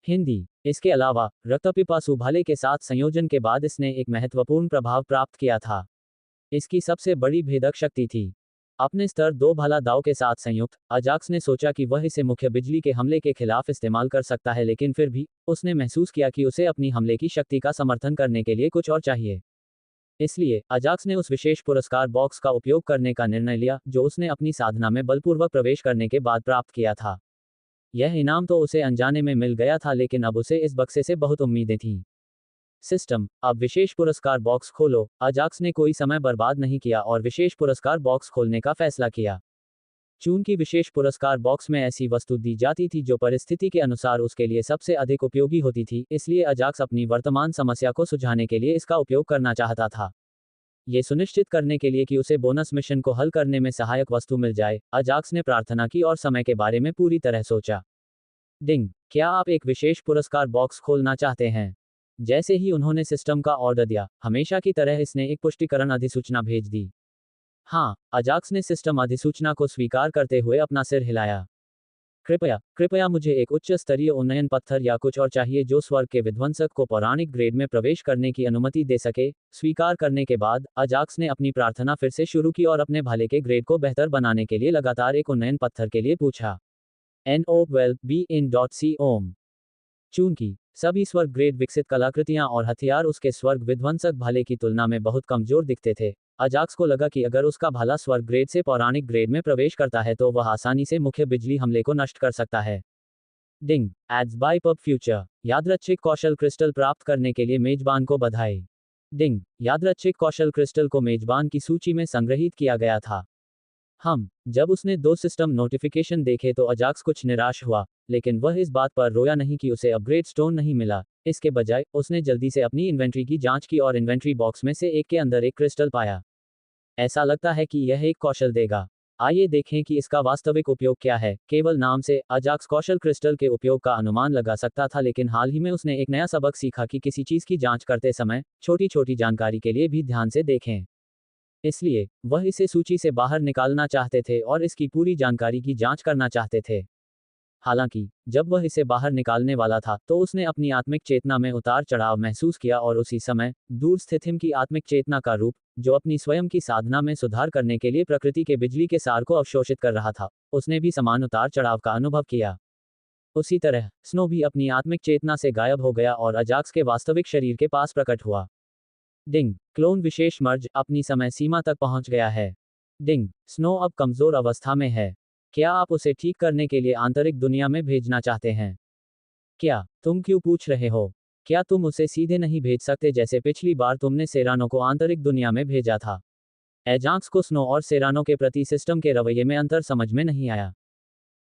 हिंदी। इसके अलावा रक्तपिपासु भाले के साथ संयोजन के बाद इसने एक महत्वपूर्ण प्रभाव प्राप्त किया था। इसकी सबसे बड़ी भेदक शक्ति थी अपने स्तर 2 भाला दाव के साथ संयुक्त। अजाक्स ने सोचा कि वह इसे मुख्य बिजली के हमले के खिलाफ इस्तेमाल कर सकता है, लेकिन फिर भी उसने महसूस किया कि उसे अपनी हमले की शक्ति का समर्थन करने के लिए कुछ और चाहिए। इसलिए अजाक्स ने उस विशेष पुरस्कार बॉक्स का उपयोग करने का निर्णय लिया जो उसने अपनी साधना में बलपूर्वक प्रवेश करने के बाद प्राप्त किया था। यह इनाम तो उसे अनजाने में मिल गया था, लेकिन अब उसे इस बक्से से बहुत उम्मीदें थीं। सिस्टम, अब विशेष पुरस्कार बॉक्स खोलो। अजाक्स ने कोई समय बर्बाद नहीं किया और विशेष पुरस्कार बॉक्स खोलने का फैसला किया। चूंकि विशेष पुरस्कार बॉक्स में ऐसी वस्तु दी जाती थी जो परिस्थिति के अनुसार उसके लिए सबसे अधिक उपयोगी होती थी, इसलिए अजाक्स अपनी वर्तमान समस्या को सुलझाने के लिए इसका उपयोग करना चाहता था। ये सुनिश्चित करने के लिए कि उसे बोनस मिशन को हल करने में सहायक वस्तु मिल जाए, अजाक्स ने प्रार्थना की और समय के बारे में पूरी तरह सोचा। डिंग, क्या आप एक विशेष पुरस्कार बॉक्स खोलना चाहते हैं? जैसे ही उन्होंने सिस्टम का ऑर्डर दिया, हमेशा की तरह इसने एक पुष्टिकरण अधिसूचना भेज दी। हाँ, अजाक्स ने सिस्टम अधिसूचना को स्वीकार करते हुए अपना सिर हिलाया। कृपया मुझे एक उच्च स्तरीय उन्नयन पत्थर या कुछ और चाहिए जो स्वर्ग के विध्वंसक को पौराणिक ग्रेड में प्रवेश करने की अनुमति दे सके। स्वीकार करने के बाद अजाक्स ने अपनी प्रार्थना फिर से शुरू की और अपने भाले के ग्रेड को बेहतर बनाने के लिए लगातार एक उन्नयन पत्थर के लिए पूछा। NO12 B in .C ओम। चूंकि सभी स्वर्ग ग्रेड विकसित कलाकृतियां और हथियार उसके स्वर्ग विध्वंसक भाले की तुलना में बहुत कमजोर दिखते थे, अजाक्स को लगा कि अगर उसका भाला स्वर्ग ग्रेड से पौराणिक ग्रेड में प्रवेश करता है तो वह आसानी से मुख्य बिजली हमले को नष्ट कर सकता है। डिंग, एड्स बाय पब फ्यूचर। यादृच्छिक कौशल क्रिस्टल प्राप्त करने के लिए मेजबान को बधाई। डिंग, यादृच्छिक कौशल क्रिस्टल को मेजबान की सूची में संग्रहीत किया गया था। जब उसने 2 सिस्टम नोटिफिकेशन देखे तो अजाक्स कुछ निराश हुआ, लेकिन वह इस बात पर रोया नहीं कि उसे अपग्रेड स्टोन नहीं मिला। इसके बजाय उसने जल्दी से अपनी इन्वेंट्री की जांच की और इन्वेंट्री बॉक्स में से एक के अंदर एक क्रिस्टल पाया। ऐसा लगता है कि यह एक कौशल देगा। आइए देखें कि इसका वास्तविक उपयोग क्या है। केवल नाम से अजाक्स कौशल क्रिस्टल के उपयोग का अनुमान लगा सकता था, लेकिन हाल ही में उसने एक नया सबक सीखा कि किसी चीज की जांच करते समय छोटी छोटी जानकारी के लिए भी ध्यान से देखें। इसलिए वह इसे सूची से बाहर निकालना चाहते थे और इसकी पूरी जानकारी की जांच करना चाहते थे। हालांकि जब वह इसे बाहर निकालने वाला था तो उसने अपनी आत्मिक चेतना में उतार चढ़ाव महसूस किया और उसी समय दूर स्थित हिम की आत्मिक चेतना का रूप, जो अपनी स्वयं की साधना में सुधार करने के लिए प्रकृति के बिजली के सार को अवशोषित कर रहा था, उसने भी समान उतार चढ़ाव का अनुभव किया। उसी तरह स्नो भी अपनी आत्मिक चेतना से गायब हो गया और अजाक्स के वास्तविक शरीर के पास प्रकट हुआ। डिंग, क्लोन विशेष मर्ज अपनी समय सीमा तक पहुंच गया है। डिंग, स्नो अब कमजोर अवस्था में है। क्या आप उसे ठीक करने के लिए आंतरिक दुनिया में भेजना चाहते हैं? क्या तुम क्यों पूछ रहे हो? क्या तुम उसे सीधे नहीं भेज सकते जैसे पिछली बार तुमने सेरानो को आंतरिक दुनिया में भेजा था? एजाक्स को स्नो और सेरानो के प्रति सिस्टम के रवैये में अंतर समझ में नहीं आया।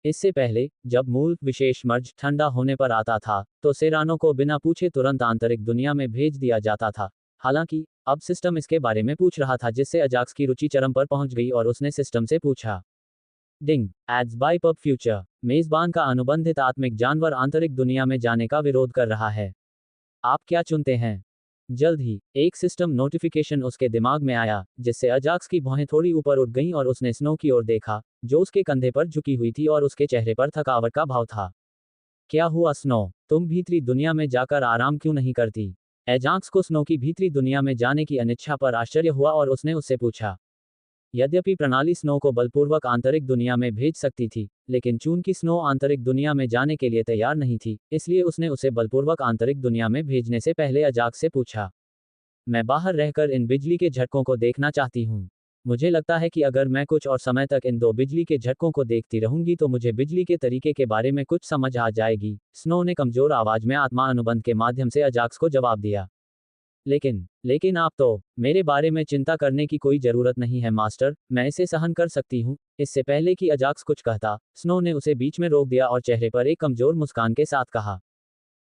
इससे पहले जब मूल विशेष मर्ज ठंडा होने पर आता था तो सेरानो को बिना पूछे तुरंत आंतरिक दुनिया में भेज दिया जाता था। हालांकि अब सिस्टम इसके बारे में पूछ रहा था, जिससे अजाक्स की रुचि चरम पर पहुंच गई और उसने सिस्टम से पूछा। डिंग, एड्स बाय पब फ्यूचर। मेजबान का अनुबंधित आत्मिक जानवर आंतरिक दुनिया में जाने का विरोध कर रहा है। आप क्या चुनते हैं? जल्द ही एक सिस्टम नोटिफिकेशन उसके दिमाग में आया, जिससे अजाक्स की भौहें थोड़ी ऊपर उठ गईं और उसने स्नो की ओर देखा, जो उसके कंधे पर झुकी हुई थी और उसके चेहरे पर थकावट का भाव था। क्या हुआ स्नो? तुम भीतरी दुनिया में जाकर आराम क्यों नहीं करती? एजाक्स को स्नो की भीतरी दुनिया में जाने की अनिच्छा पर आश्चर्य हुआ और उसने उससे पूछा। यद्यपि प्रणाली स्नो को बलपूर्वक आंतरिक दुनिया में भेज सकती थी, लेकिन चूंकि स्नो आंतरिक दुनिया में जाने के लिए तैयार नहीं थी, इसलिए उसने उसे बलपूर्वक आंतरिक दुनिया में भेजने से पहले अजाक्स से पूछा। मैं बाहर रहकर इन बिजली के झटकों को देखना चाहती हूँ। मुझे लगता है कि अगर मैं कुछ और समय तक इन 2 बिजली के झटकों को देखती रहूंगी तो मुझे बिजली के तरीके के बारे में कुछ समझ आ जाएगी। स्नो ने कमजोर आवाज में आत्मा अनुबंध के माध्यम से अजाक्स को जवाब दिया। लेकिन आप तो, मेरे बारे में चिंता करने की कोई जरूरत नहीं है मास्टर, मैं इसे सहन कर सकती हूँ। इससे पहले कि अजाक्स कुछ कहता, स्नो ने उसे बीच में रोक दिया और चेहरे पर एक कमजोर मुस्कान के साथ कहा।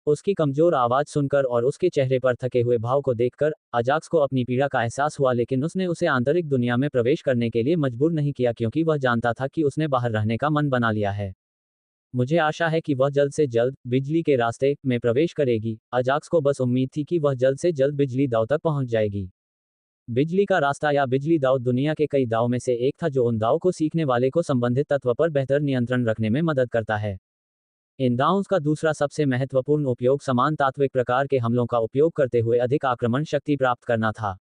उसकी कमजोर आवाज सुनकर और उसके चेहरे पर थके हुए भाव को देखकर अजाक्स को अपनी पीड़ा का एहसास हुआ, लेकिन उसने उसे आंतरिक दुनिया में प्रवेश करने के लिए मजबूर नहीं किया क्योंकि वह जानता था कि उसने बाहर रहने का मन बना लिया है। मुझे आशा है कि वह जल्द से जल्द बिजली के रास्ते में प्रवेश करेगी। अजाक्स को बस उम्मीद थी कि वह जल्द से जल्द बिजली दाव तक पहुंच जाएगी। बिजली का रास्ता या बिजली दाव दुनिया के कई दाव में से एक था जो उन दाव को सीखने वाले को संबंधित तत्व पर बेहतर नियंत्रण रखने में मदद करता है। इन दावों का दूसरा सबसे महत्वपूर्ण उपयोग समान तात्विक प्रकार के हमलों का उपयोग करते हुए अधिक आक्रमण शक्ति प्राप्त करना था।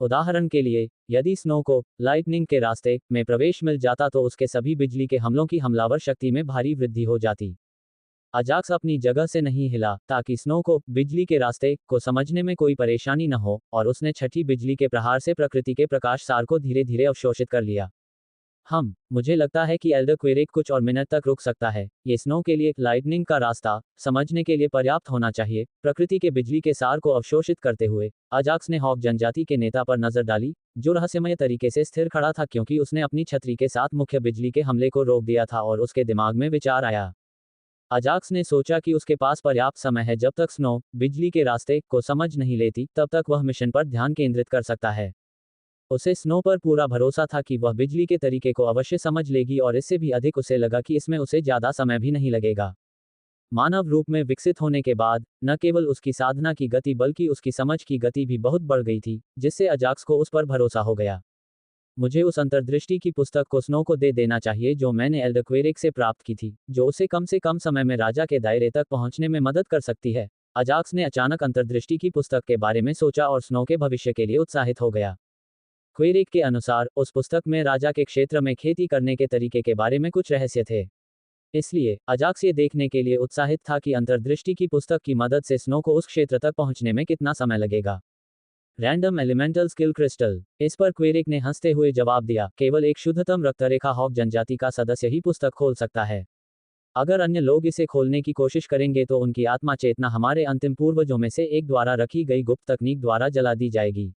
उदाहरण के लिए, यदि स्नो को लाइटनिंग के रास्ते में प्रवेश मिल जाता तो उसके सभी बिजली के हमलों की हमलावर शक्ति में भारी वृद्धि हो जाती। अजाक्स अपनी जगह से नहीं हिला ताकि स्नो को बिजली के रास्ते को समझने में कोई परेशानी न हो, और उसने छठी बिजली के प्रहार से प्रकृति के प्रकाश सार को धीरे धीरे अवशोषित कर लिया। मुझे लगता है कि एल्डर क्वेरिक कुछ और मिनट तक रुक सकता है। ये स्नो के लिए लाइटनिंग का रास्ता समझने के लिए पर्याप्त होना चाहिए। प्रकृति के बिजली के सार को अवशोषित करते हुए अजाक्स ने हॉक जनजाति के नेता पर नजर डाली, जो रहस्यमय तरीके से स्थिर खड़ा था क्योंकि उसने अपनी छतरी के साथ मुख्य बिजली के हमले को रोक दिया था, और उसके दिमाग में विचार आया। अजाक्स ने सोचा कि उसके पास पर्याप्त समय है। जब तक स्नो बिजली के रास्ते को समझ नहीं लेती, तब तक वह मिशन पर ध्यान केंद्रित कर सकता है। उसे स्नो पर पूरा भरोसा था कि वह बिजली के तरीके को अवश्य समझ लेगी, और इससे भी अधिक उसे लगा कि इसमें उसे ज्यादा समय भी नहीं लगेगा। मानव रूप में विकसित होने के बाद न केवल उसकी साधना की गति बल्कि उसकी समझ की गति भी बहुत बढ़ गई थी, जिससे अजाक्स को उस पर भरोसा हो गया। मुझे उस अंतर्दृष्टि की पुस्तक को स्नो को दे देना चाहिए जो मैंने एल्डर क्वेरिक से प्राप्त की थी, जो उसे कम से कम समय में राजा के दायरे तक पहुंचने में मदद कर सकती है। अजाक्स ने अचानक अंतर्दृष्टि की पुस्तक के बारे में सोचा और स्नो के भविष्य के लिए उत्साहित हो गया। क्वेरिक के अनुसार उस पुस्तक में राजा के क्षेत्र में खेती करने के तरीके के बारे में कुछ रहस्य थे। इसलिए अजाक्स ये देखने के लिए उत्साहित था कि अंतर्दृष्टि की पुस्तक की मदद से स्नो को उस क्षेत्र तक पहुंचने में कितना समय लगेगा। Random elemental skill crystal. इस पर क्वेरिक ने हंसते हुए जवाब दिया, केवल एक शुद्धतम रक्तरेखा हॉक जनजाति का सदस्य ही पुस्तक खोल सकता है। अगर अन्य लोग इसे खोलने की कोशिश करेंगे तो उनकी आत्मा चेतना हमारे अंतिम पूर्वजों में से एक द्वारा रखी गई गुप्त तकनीक द्वारा जला दी जाएगी।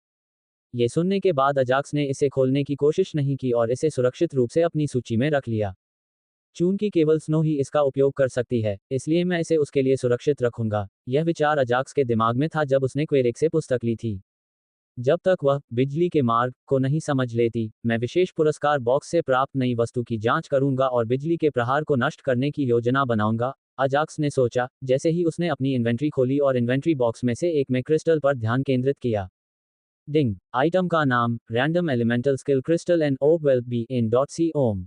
ये सुनने के बाद अजाक्स ने इसे खोलने की कोशिश नहीं की और इसे सुरक्षित रूप से अपनी सूची में रख लिया। चूंकि केवल स्नो ही इसका उपयोग कर सकती है, इसलिए मैं इसे उसके लिए सुरक्षित रखूंगा। यह विचार अजाक्स के दिमाग में था जब उसने क्वेरिक से पुस्तक ली थी। जब तक वह बिजली के मार्ग को नहीं समझ लेती, मैं विशेष पुरस्कार बॉक्स से प्राप्त नई वस्तु की जांच करूंगा और बिजली के प्रहार को नष्ट करने की योजना बनाऊंगा, अजाक्स ने सोचा, जैसे ही उसने अपनी इन्वेंट्री खोली और इन्वेंट्री बॉक्स में से एक में क्रिस्टल पर ध्यान केंद्रित किया। डिंग। आइटम का नाम random elemental skill crystal and o well be in .c com.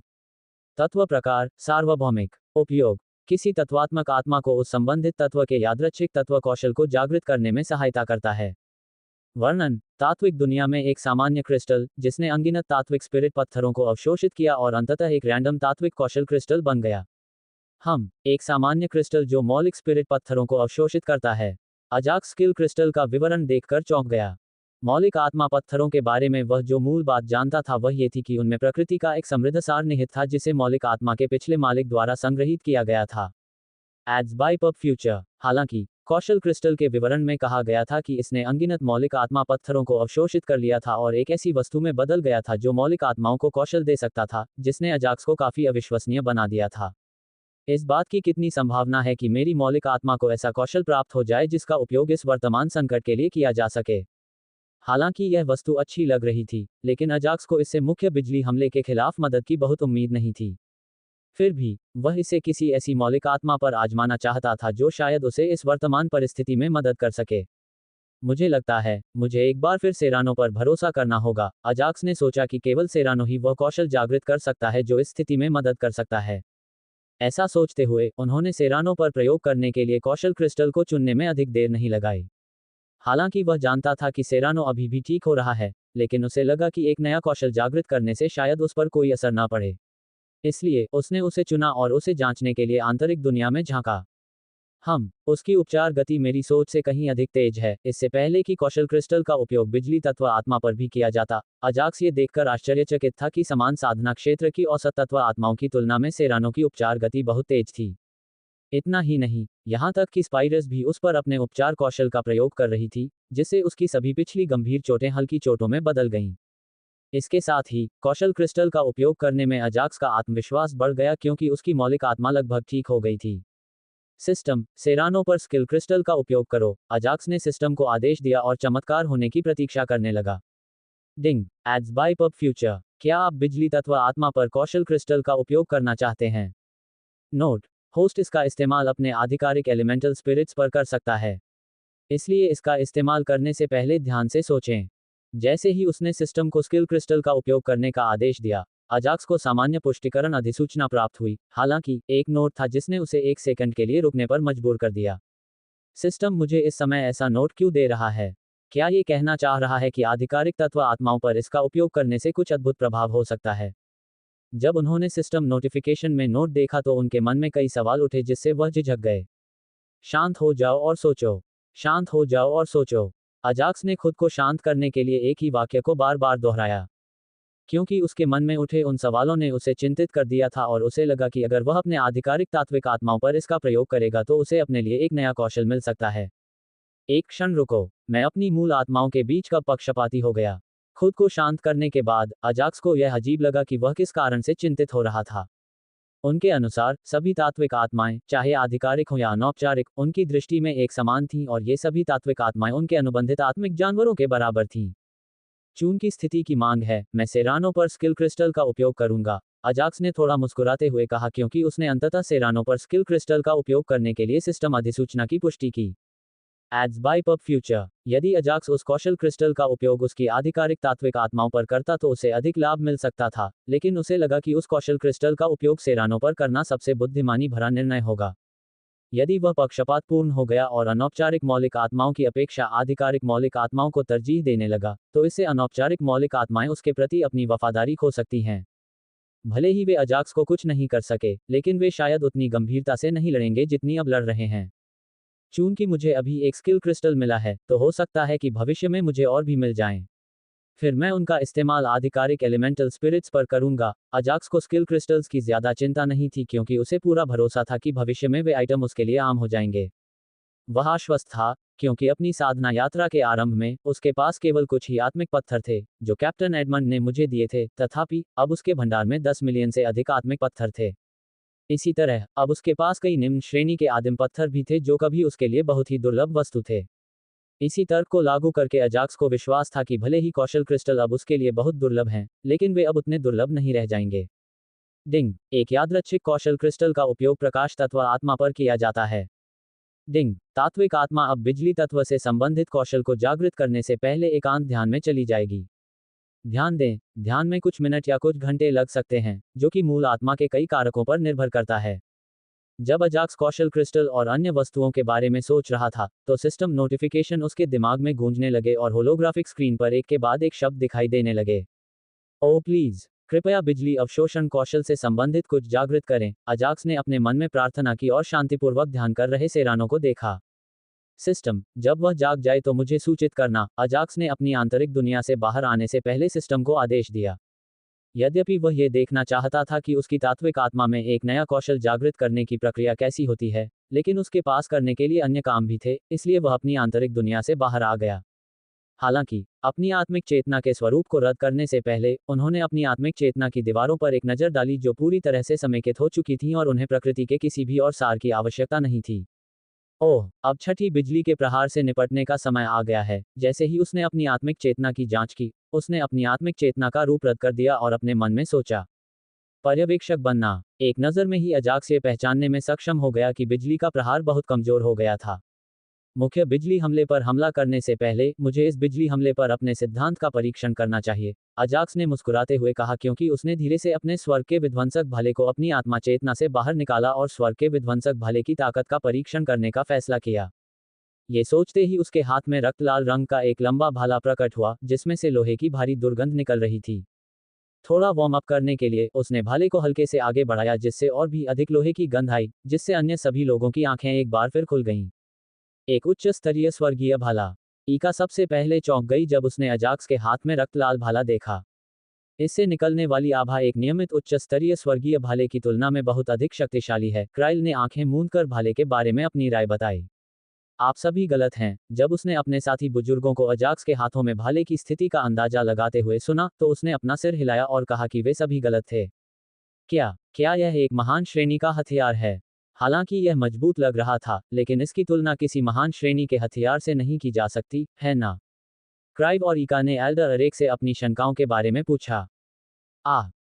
तत्व प्रकार सार्वभौमिक। उपयोग किसी तत्वात्मक आत्मा को उस संबंधित तत्व के यादृच्छिक तत्व कौशल को जागृत करने में सहायता करता है। वर्णन तात्विक दुनिया में एक सामान्य क्रिस्टल जिसने अनगिनत तात्विक स्पिरिट पत्थरों को अवशोषित किया और अंततः एक रैंडम तात्विक कौशल क्रिस्टल बन गया। एक सामान्य क्रिस्टल जो मौलिक स्पिरिट पत्थरों को अवशोषित करता है। अजाक्स स्किल क्रिस्टल का विवरण देखकर चौंक गया। मौलिक आत्मा पत्थरों के बारे में वह जो मूल बात जानता था वह ये थी कि उनमें प्रकृति का एक समृद्ध सार निहित था जिसे मौलिक आत्मा के पिछले मालिक द्वारा संग्रहित किया गया था। Ads by pub future. हालांकि कौशल क्रिस्टल के विवरण में कहा गया था कि इसने अनगिनत मौलिक आत्मा पत्थरों को अवशोषित कर लिया था और एक ऐसी वस्तु में बदल गया था जो मौलिक आत्माओं को कौशल दे सकता था, जिसने अजाक्स को काफी अविश्वसनीय बना दिया था। इस बात की कितनी संभावना है कि मेरी मौलिक आत्मा को ऐसा कौशल प्राप्त हो जाए जिसका उपयोग इस वर्तमान संकट के लिए किया जा सके। हालांकि यह वस्तु अच्छी लग रही थी, लेकिन अजाक्स को इससे मुख्य बिजली हमले के खिलाफ मदद की बहुत उम्मीद नहीं थी। फिर भी वह इसे किसी ऐसी मौलिक आत्मा पर आजमाना चाहता था जो शायद उसे इस वर्तमान परिस्थिति में मदद कर सके। मुझे लगता है मुझे एक बार फिर सेरानो पर भरोसा करना होगा। अजाक्स ने सोचा कि केवल सेरानो ही वह कौशल जागृत कर सकता है जो इस स्थिति में मदद कर सकता है। ऐसा सोचते हुए उन्होंने सेरानो पर प्रयोग करने के लिए कौशल क्रिस्टल को चुनने में अधिक देर नहीं लगाई। हालांकि वह जानता था कि सेरानो अभी भी ठीक हो रहा है, लेकिन उसे लगा कि एक नया कौशल जागृत करने से शायद उस पर कोई असर ना पड़े। इसलिए उसने उसे चुना और उसे जांचने के लिए आंतरिक दुनिया में झांका। उसकी उपचार गति मेरी सोच से कहीं अधिक तेज है। इससे पहले कि कौशल क्रिस्टल का उपयोग बिजली तत्व आत्मा पर भी किया जाता, अजाक्स ये देखकर आश्चर्यचकित था कि समान साधना क्षेत्र की औसत तत्व आत्माओं की तुलना में सेरानो की उपचार गति बहुत तेज थी। इतना ही नहीं, यहाँ तक कि स्पाइरस भी उस पर अपने उपचार कौशल का प्रयोग कर रही थी, जिससे उसकी सभी पिछली गंभीर चोटें हल्की चोटों में बदल गईं। इसके साथ ही कौशल क्रिस्टल का उपयोग करने में अजाक्स का आत्मविश्वास बढ़ गया क्योंकि उसकी मौलिक आत्मा लगभग ठीक हो गई थी। सिस्टम सेरानो पर स्किल क्रिस्टल का उपयोग करो। अजाक्स ने सिस्टम को आदेश दिया और चमत्कार होने की प्रतीक्षा करने लगा। Ding. Ads by pub future. क्या आप बिजली तत्व आत्मा पर कौशल क्रिस्टल का उपयोग करना चाहते हैं? नोट, होस्ट इसका इस्तेमाल अपने आधिकारिक एलिमेंटल स्पिरिट्स पर कर सकता है, इसलिए इसका इस्तेमाल करने से पहले ध्यान से सोचें। जैसे ही उसने सिस्टम को स्किल क्रिस्टल का उपयोग करने का आदेश दिया, अजाक्स को सामान्य पुष्टिकरण अधिसूचना प्राप्त हुई, हालांकि एक नोट था जिसने उसे 1 सेकंड के लिए रुकने पर मजबूर कर दिया। सिस्टम मुझे इस समय ऐसा नोट क्यों दे रहा है? क्या ये कहना चाह रहा है कि आधिकारिक तत्व आत्माओं पर इसका उपयोग करने से कुछ अद्भुत प्रभाव हो सकता है? जब उन्होंने सिस्टम नोटिफिकेशन में नोट देखा तो उनके मन में कई सवाल उठे जिससे वह झिझक गए। शांत हो जाओ और सोचो। शांत हो जाओ और सोचो। अजाक्स ने खुद को शांत करने के लिए एक ही वाक्य को बार बार दोहराया, क्योंकि उसके मन में उठे उन सवालों ने उसे चिंतित कर दिया था और उसे लगा कि अगर वह अपने आधिकारिक तात्विक आत्माओं पर इसका प्रयोग करेगा तो उसे अपने लिए एक नया कौशल मिल सकता है। एक क्षण रुको, मैं अपनी मूल आत्माओं के बीच कब पक्षपाती हो गया? खुद को शांत करने के बाद अजाक्स को यह अजीब लगा कि वह किस कारण से चिंतित हो रहा था। उनके अनुसार सभी तात्विक आत्माएं, चाहे आधिकारिक हो या अनौपचारिक, उनकी दृष्टि में एक समान थीं और ये सभी तात्विक आत्माएं उनके अनुबंधित आत्मिक जानवरों के बराबर थीं। चून की स्थिति की मांग है, मैं सेरानो पर स्किल क्रिस्टल का उपयोग करूंगा, अजाक्स ने थोड़ा मुस्कुराते हुए कहा, क्योंकि उसने अंततः सेरानो पर स्किल क्रिस्टल का उपयोग करने के लिए सिस्टम अधिसूचना की पुष्टि की। Ads by pub future. यदि अजाक्स उस कौशल क्रिस्टल का उपयोग उसकी आधिकारिक तात्विक आत्माओं पर करता तो उसे अधिक लाभ मिल सकता था, लेकिन उसे लगा कि उस कौशल क्रिस्टल का उपयोग सेरानो पर करना सबसे बुद्धिमानी भरा निर्णय होगा। यदि वह पक्षपातपूर्ण हो गया और अनौपचारिक मौलिक आत्माओं की अपेक्षा आधिकारिक मौलिक आत्माओं को तरजीह देने लगा, तो इससे अनौपचारिक मौलिक आत्माएं उसके प्रति अपनी वफादारी खो सकती हैं। भले ही वे अजाक्स को कुछ नहीं कर सके, लेकिन वे शायद उतनी गंभीरता से नहीं लड़ेंगे जितनी अब लड़ रहे हैं। चूंकि मुझे अभी एक स्किल क्रिस्टल मिला है, तो हो सकता है कि भविष्य में मुझे और भी मिल जाएं। फिर मैं उनका इस्तेमाल आधिकारिक एलिमेंटल स्पिरिट्स पर करूंगा। अजाक्स को स्किल क्रिस्टल्स की ज्यादा चिंता नहीं थी, क्योंकि उसे पूरा भरोसा था कि भविष्य में वे आइटम उसके लिए आम हो जाएंगे। वह आश्वस्त था, क्योंकि अपनी साधना यात्रा के आरंभ में उसके पास केवल कुछ ही आत्मिक पत्थर थे, जो कैप्टन एडमंड ने मुझे दिए थे, तथापि अब उसके भंडार में 10 मिलियन से अधिक आत्मिक पत्थर थे। इसी तरह अब उसके पास कई निम्न श्रेणी के आदिम पत्थर भी थे जो कभी उसके लिए बहुत ही दुर्लभ वस्तु थे। इसी तर्क को लागू करके अजाक्स को विश्वास था कि भले ही कौशल क्रिस्टल अब उसके लिए बहुत दुर्लभ हैं, लेकिन वे अब उतने दुर्लभ नहीं रह जाएंगे। डिंग। एक यादृच्छिक कौशल क्रिस्टल का उपयोग प्रकाश तत्व आत्मा पर किया जाता है। डिंग। तात्विक आत्मा अब बिजली तत्व से संबंधित कौशल को जागृत करने से पहले एकांत ध्यान में चली जाएगी। ध्यान दें, ध्यान में कुछ मिनट या कुछ घंटे लग सकते हैं, जो कि मूल आत्मा के कई कारकों पर निर्भर करता है। जब अजाक्स कौशल क्रिस्टल और अन्य वस्तुओं के बारे में सोच रहा था, तो सिस्टम नोटिफिकेशन उसके दिमाग में गूंजने लगे और होलोग्राफिक स्क्रीन पर एक के बाद एक शब्द दिखाई देने लगे। ओह प्लीज, कृपया बिजली अवशोषण कौशल से संबंधित कुछ जागृत करें। अजाक्स ने अपने मन में प्रार्थना की और शांतिपूर्वक ध्यान कर रहे सेरानो को देखा। सिस्टम, जब वह जाग जाए तो मुझे सूचित करना, अजाक्स ने अपनी आंतरिक दुनिया से बाहर आने से पहले सिस्टम को आदेश दिया। यद्यपि वह यह देखना चाहता था कि उसकी तात्विक आत्मा में एक नया कौशल जागृत करने की प्रक्रिया कैसी होती है, लेकिन उसके पास करने के लिए अन्य काम भी थे, इसलिए वह अपनी आंतरिक दुनिया से बाहर आ गया। हालांकि अपनी आत्मिक चेतना के स्वरूप को रद्द करने से पहले उन्होंने अपनी आत्मिक चेतना की दीवारों पर एक नज़र डाली जो पूरी तरह से समेकित हो चुकी थीं और उन्हें प्रकृति के किसी भी और सार की आवश्यकता नहीं थी। ओह, अब छठी बिजली के प्रहार से निपटने का समय आ गया है। जैसे ही उसने अपनी आत्मिक चेतना की जांच की, उसने अपनी आत्मिक चेतना का रूप रद्द कर दिया और अपने मन में सोचा, पर्यवेक्षक बनना। एक नज़र में ही अजाक्स ये पहचानने में सक्षम हो गया कि बिजली का प्रहार बहुत कमजोर हो गया था। मुख्य बिजली हमले पर हमला करने से पहले मुझे इस बिजली हमले पर अपने सिद्धांत का परीक्षण करना चाहिए, अजाक्स ने मुस्कुराते हुए कहा, क्योंकि उसने धीरे से अपने स्वर्ग के विध्वंसक भाले को अपनी आत्मा चेतना से बाहर निकाला और स्वर्ग के विध्वंसक भाले की ताकत का परीक्षण करने का फैसला किया। ये सोचते ही उसके हाथ में रक्त लाल रंग का एक लंबा भाला प्रकट हुआ, जिसमें से लोहे की भारी दुर्गंध निकल रही थी। थोड़ा वार्म अप करने के लिए उसने भाले को हल्के से आगे बढ़ाया, जिससे और भी अधिक लोहे की गंध आई, जिससे अन्य सभी लोगों की आंखें एक बार फिर खुल गईं। एक उच्च स्तरीय स्वर्गीय भाला। ईका सबसे पहले चौंक गई जब उसने अजाक्स के हाथ में रक्त लाल भाला देखा। इससे निकलने वाली आभा एक नियमित उच्च स्तरीय स्वर्गीय भाले की तुलना में बहुत अधिक शक्तिशाली है। क्राइल ने आंखें मूंदकर भाले के बारे में अपनी राय बताई। आप सभी गलत हैं। जब उसने अपने साथी बुजुर्गों को अजाक्स के हाथों में भाले की स्थिति का अंदाजा लगाते हुए सुना, तो उसने अपना सिर हिलाया और कहा कि वे सभी गलत थे। क्या यह एक महान श्रेणी का हथियार है? हालांकि यह मजबूत लग रहा था, लेकिन इसकी तुलना किसी महान श्रेणी के हथियार से नहीं की जा सकती, है ना? क्राइव और ईका ने एल्डर अरेक से अपनी शंकाओं के बारे में पूछा।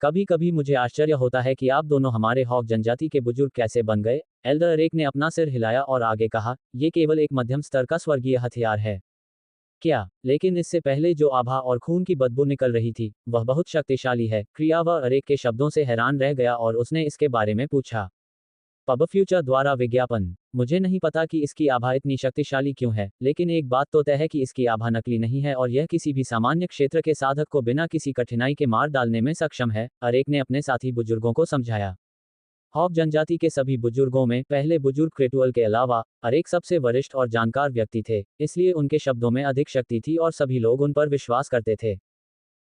कभी कभी मुझे आश्चर्य होता है कि आप दोनों हमारे हॉक जनजाति के बुजुर्ग कैसे बन गए। एल्डर अरेक ने अपना सिर हिलाया और आगे कहा, यह केवल एक मध्यम स्तर का स्वर्गीय हथियार है। क्या, लेकिन इससे पहले जो आभा और खून की बदबू निकल रही थी, वह बहुत शक्तिशाली है। क्रिया वह अरेक के शब्दों से हैरान रह गया और उसने इसके बारे में पूछा। पब फ्यूचर द्वारा विज्ञापन। मुझे नहीं पता कि इसकी आभा इतनी शक्तिशाली क्यों है, लेकिन एक बात तो तय है कि इसकी आभा नकली नहीं है और यह किसी भी सामान्य क्षेत्र के साधक को बिना किसी कठिनाई के मार डालने में सक्षम है, अरेक ने अपने साथी बुजुर्गों को समझाया। हॉक जनजाति के सभी बुजुर्गों में पहले बुजुर्ग क्रेटुअल के अलावा अरेक सबसे वरिष्ठ और जानकार व्यक्ति थे, इसलिए उनके शब्दों में अधिक शक्ति थी और सभी लोग उन पर विश्वास करते थे।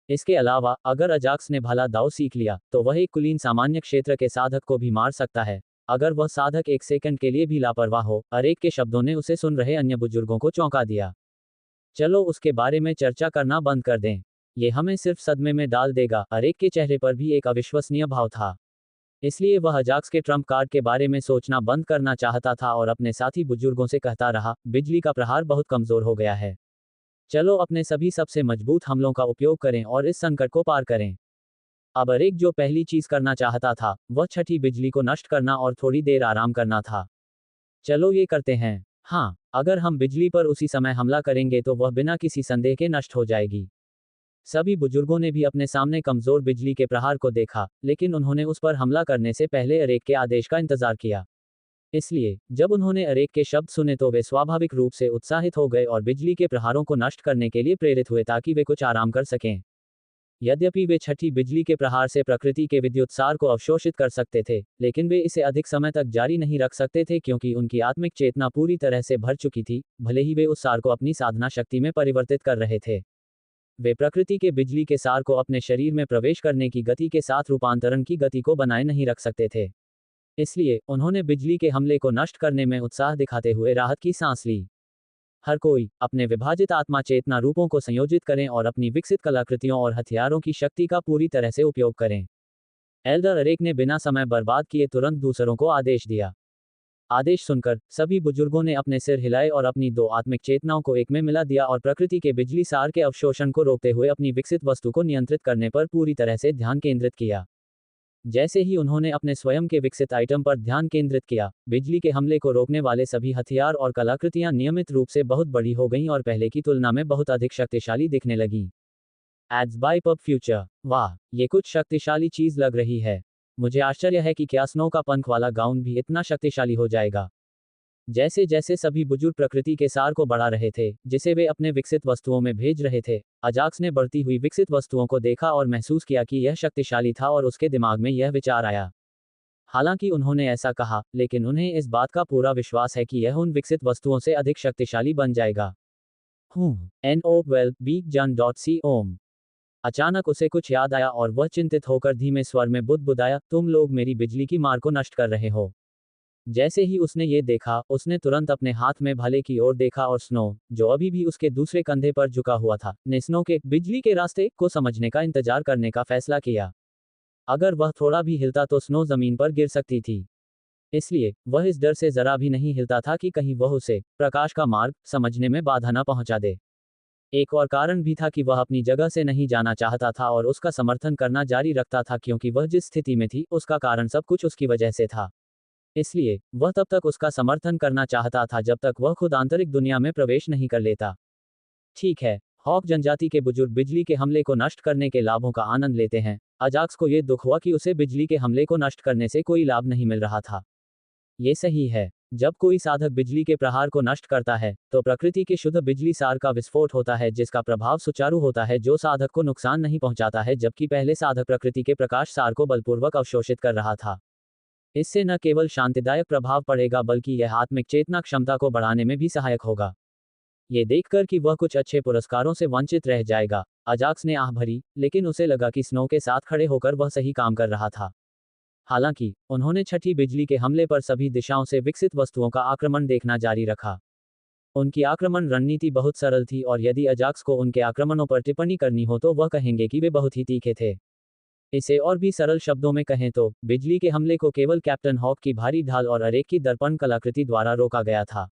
इसके अलावा अगर अजाक्स ने भला दाव सीख लिया तो वह एक कुलीन सामान्य क्षेत्र के साधक को भी मार सकता है, अगर वह साधक एक सेकंड के लिए भी लापरवाह हो। अरेक के शब्दों ने उसे सुन रहे अन्य बुजुर्गों को चौंका दिया। चलो उसके बारे में चर्चा करना बंद कर दें, ये हमें सिर्फ सदमे में डाल देगा। अरेक के चेहरे पर भी एक अविश्वसनीय भाव था, इसलिए वह अजाक्स के ट्रम्प कार्ड के बारे में सोचना बंद करना चाहता था और अपने साथी बुजुर्गों से कहता रहा, बिजली का प्रहार बहुत कमजोर हो गया है। चलो अपने सभी सबसे मजबूत हमलों का उपयोग करें और इस संकट को पार करें। अब अरेक जो पहली चीज करना चाहता था वह छठी बिजली को नष्ट करना और थोड़ी देर आराम करना था। चलो ये करते हैं। हाँ, अगर हम बिजली पर उसी समय हमला करेंगे तो वह बिना किसी संदेह के नष्ट हो जाएगी। सभी बुजुर्गों ने भी अपने सामने कमजोर बिजली के प्रहार को देखा, लेकिन उन्होंने उस पर हमला करने से पहले अरेक के आदेश का इंतजार किया। इसलिए जब उन्होंने अरेक के शब्द सुने तो वे स्वाभाविक रूप से उत्साहित हो गए और बिजली के प्रहारों को नष्ट करने के लिए प्रेरित हुए ताकि वे कुछ आराम कर सकें। यद्यपि वे छठी बिजली के प्रहार से प्रकृति के विद्युत सार को अवशोषित कर सकते थे, लेकिन वे इसे अधिक समय तक जारी नहीं रख सकते थे क्योंकि उनकी आत्मिक चेतना पूरी तरह से भर चुकी थी, भले ही वे उस सार को अपनी साधना शक्ति में परिवर्तित कर रहे थे। वे प्रकृति के बिजली के सार को अपने शरीर में प्रवेश करने की गति के साथ रूपांतरण की गति को बनाए नहीं रख सकते थे। इसलिए उन्होंने बिजली के हमले को नष्ट करने में उत्साह दिखाते हुए राहत की सांस ली। हर कोई अपने विभाजित आत्मा चेतना रूपों को संयोजित करें और अपनी विकसित कलाकृतियों और हथियारों की शक्ति का पूरी तरह से उपयोग करें। एल्डर अरेक ने बिना समय बर्बाद किए तुरंत दूसरों को आदेश दिया। आदेश सुनकर सभी बुजुर्गों ने अपने सिर हिलाए और अपनी दो आत्मिक चेतनाओं को एक में मिला दिया और प्रकृति के बिजली सार के अवशोषण को रोकते हुए अपनी विकसित वस्तु को नियंत्रित करने पर पूरी तरह से ध्यान केंद्रित किया। जैसे ही उन्होंने अपने स्वयं के विकसित आइटम पर ध्यान केंद्रित किया, बिजली के हमले को रोकने वाले सभी हथियार और कलाकृतियां नियमित रूप से बहुत बड़ी हो गईं और पहले की तुलना में बहुत अधिक शक्तिशाली दिखने लगीं। Ads by pub future. वाह, ये कुछ शक्तिशाली चीज लग रही है। मुझे आश्चर्य है कि क्या स्नो का पंख वाला गाउन भी इतना शक्तिशाली हो जाएगा। जैसे जैसे सभी बुजुर्ग प्रकृति के सार को बढ़ा रहे थे जिसे वे अपने विकसित वस्तुओं में भेज रहे थे, अजाक्स ने बढ़ती हुई विकसित वस्तुओं को देखा और महसूस किया कि यह शक्तिशाली था और उसके दिमाग में यह विचार आया। हालांकि उन्होंने ऐसा कहा, लेकिन उन्हें इस बात का पूरा विश्वास है कि यह उन विकसित वस्तुओं से अधिक शक्तिशाली बन जाएगा। NO12BigJan.com। अचानक उसे कुछ याद आया और वह चिंतित होकर धीमे स्वर में बुदबुदाया, तुम लोग मेरी बिजली की मार को नष्ट कर रहे हो। जैसे ही उसने ये देखा, उसने तुरंत अपने हाथ में भाले की ओर देखा और स्नो, जो अभी भी उसके दूसरे कंधे पर झुका हुआ था, ने स्नो के बिजली के रास्ते को समझने का इंतजार करने का फैसला किया। अगर वह थोड़ा भी हिलता तो स्नो जमीन पर गिर सकती थी। इसलिए वह इस डर से जरा भी नहीं हिलता था कि कहीं वह उसे प्रकाश का मार्ग समझने में बाधा न पहुंचा दे। एक और कारण भी था कि वह अपनी जगह से नहीं जाना चाहता था और उसका समर्थन करना जारी रखता था क्योंकि वह जिस स्थिति में थी उसका कारण सब कुछ उसकी वजह से था। इसलिए वह तब तक उसका समर्थन करना चाहता था जब तक वह खुद आंतरिक दुनिया में प्रवेश नहीं कर लेता। ठीक है, हॉक जनजाति के बुजुर्ग बिजली के हमले को नष्ट करने के लाभों का आनंद लेते हैं। अजाक्स को यह दुख हुआ कि उसे बिजली के हमले को नष्ट करने से कोई लाभ नहीं मिल रहा था। ये सही है, जब कोई साधक बिजली के प्रहार को नष्ट करता है तो प्रकृति के शुद्ध बिजली सार का विस्फोट होता है जिसका प्रभाव सुचारू होता है जो साधक को नुकसान नहीं पहुंचाता है, जबकि पहले साधक प्रकृति के प्रकाश सार को बलपूर्वक अवशोषित कर रहा था। इससे न केवल शांतिदायक प्रभाव पड़ेगा बल्कि यह आत्मिक चेतना क्षमता को बढ़ाने में भी सहायक होगा। ये देखकर कि वह कुछ अच्छे पुरस्कारों से वंचित रह जाएगा, अजाक्स ने आह भरी, लेकिन उसे लगा कि स्नो के साथ खड़े होकर वह सही काम कर रहा था। हालांकि उन्होंने छठी बिजली के हमले पर सभी दिशाओं से विकसित वस्तुओं का आक्रमण देखना जारी रखा। उनकी आक्रमण रणनीति बहुत सरल थी और यदि अजाक्स को उनके आक्रमणों पर टिप्पणी करनी हो तो वह कहेंगे कि वे बहुत ही तीखे थे। इसे और भी सरल शब्दों में कहें तो बिजली के हमले को केवल कैप्टन हॉक की भारी ढाल और अरेक की दर्पण कलाकृति द्वारा रोका गया था,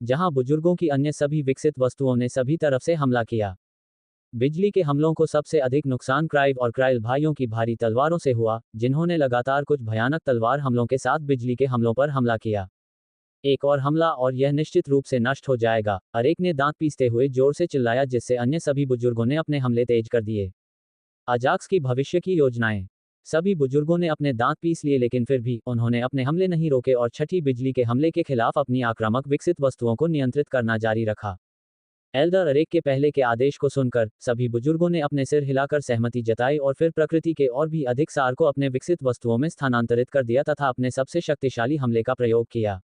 जहां बुजुर्गों की अन्य सभी विकसित वस्तुओं ने सभी तरफ से हमला किया। बिजली के हमलों को सबसे अधिक नुकसान क्राइव और क्राइल भाइयों की भारी तलवारों से हुआ, जिन्होंने लगातार कुछ भयानक तलवार हमलों के साथ बिजली के हमलों पर हमला किया। एक और हमला और यह निश्चित रूप से नष्ट हो जाएगा। अरेक ने दांत पीसते हुए जोर से चिल्लाया, जिससे अन्य सभी बुजुर्गों ने अपने हमले तेज कर दिए। अजाक्स की भविष्य की योजनाएं। सभी बुजुर्गों ने अपने दांत पीस लिए, लेकिन फिर भी उन्होंने अपने हमले नहीं रोके और छठी बिजली के हमले के खिलाफ अपनी आक्रामक विकसित वस्तुओं को नियंत्रित करना जारी रखा। एल्डर अरेक के पहले के आदेश को सुनकर सभी बुजुर्गों ने अपने सिर हिलाकर सहमति जताई और फिर प्रकृति के और भी अधिक सार को अपने विकसित वस्तुओं में स्थानांतरित कर दिया तथा अपने सबसे शक्तिशाली हमले का प्रयोग किया।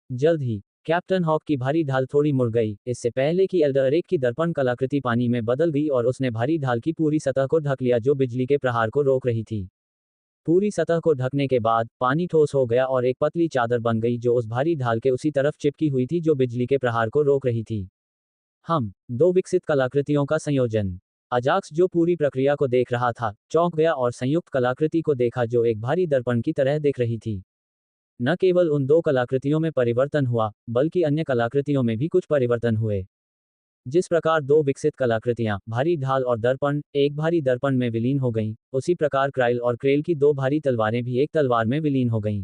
जल्द ही कैप्टन हॉक की भारी ढाल थोड़ी मुड़ गई, इससे पहले कि एल्डर अरेक की दर्पण कलाकृति पानी में बदल गई और उसने भारी ढाल की पूरी सतह को ढक लिया जो बिजली के प्रहार को रोक रही थी। पूरी सतह को ढकने के बाद पानी ठोस हो गया और एक पतली चादर बन गई जो उस भारी ढाल के उसी तरफ चिपकी हुई थी जो बिजली के प्रहार को रोक रही थी। दो विकसित कलाकृतियों का संयोजन। अजाक्स, जो पूरी प्रक्रिया को देख रहा था, चौंक गया और संयुक्त कलाकृति को देखा जो एक भारी दर्पण की तरह दिख रही थी। न केवल उन दो कलाकृतियों में परिवर्तन हुआ, बल्कि अन्य कलाकृतियों में भी कुछ परिवर्तन हुए। जिस प्रकार दो विकसित कलाकृतियां, भारी ढाल और दर्पण, एक भारी दर्पण में विलीन हो गईं, उसी प्रकार क्राइल और क्रेल की दो भारी तलवारें भी एक तलवार में विलीन हो गईं।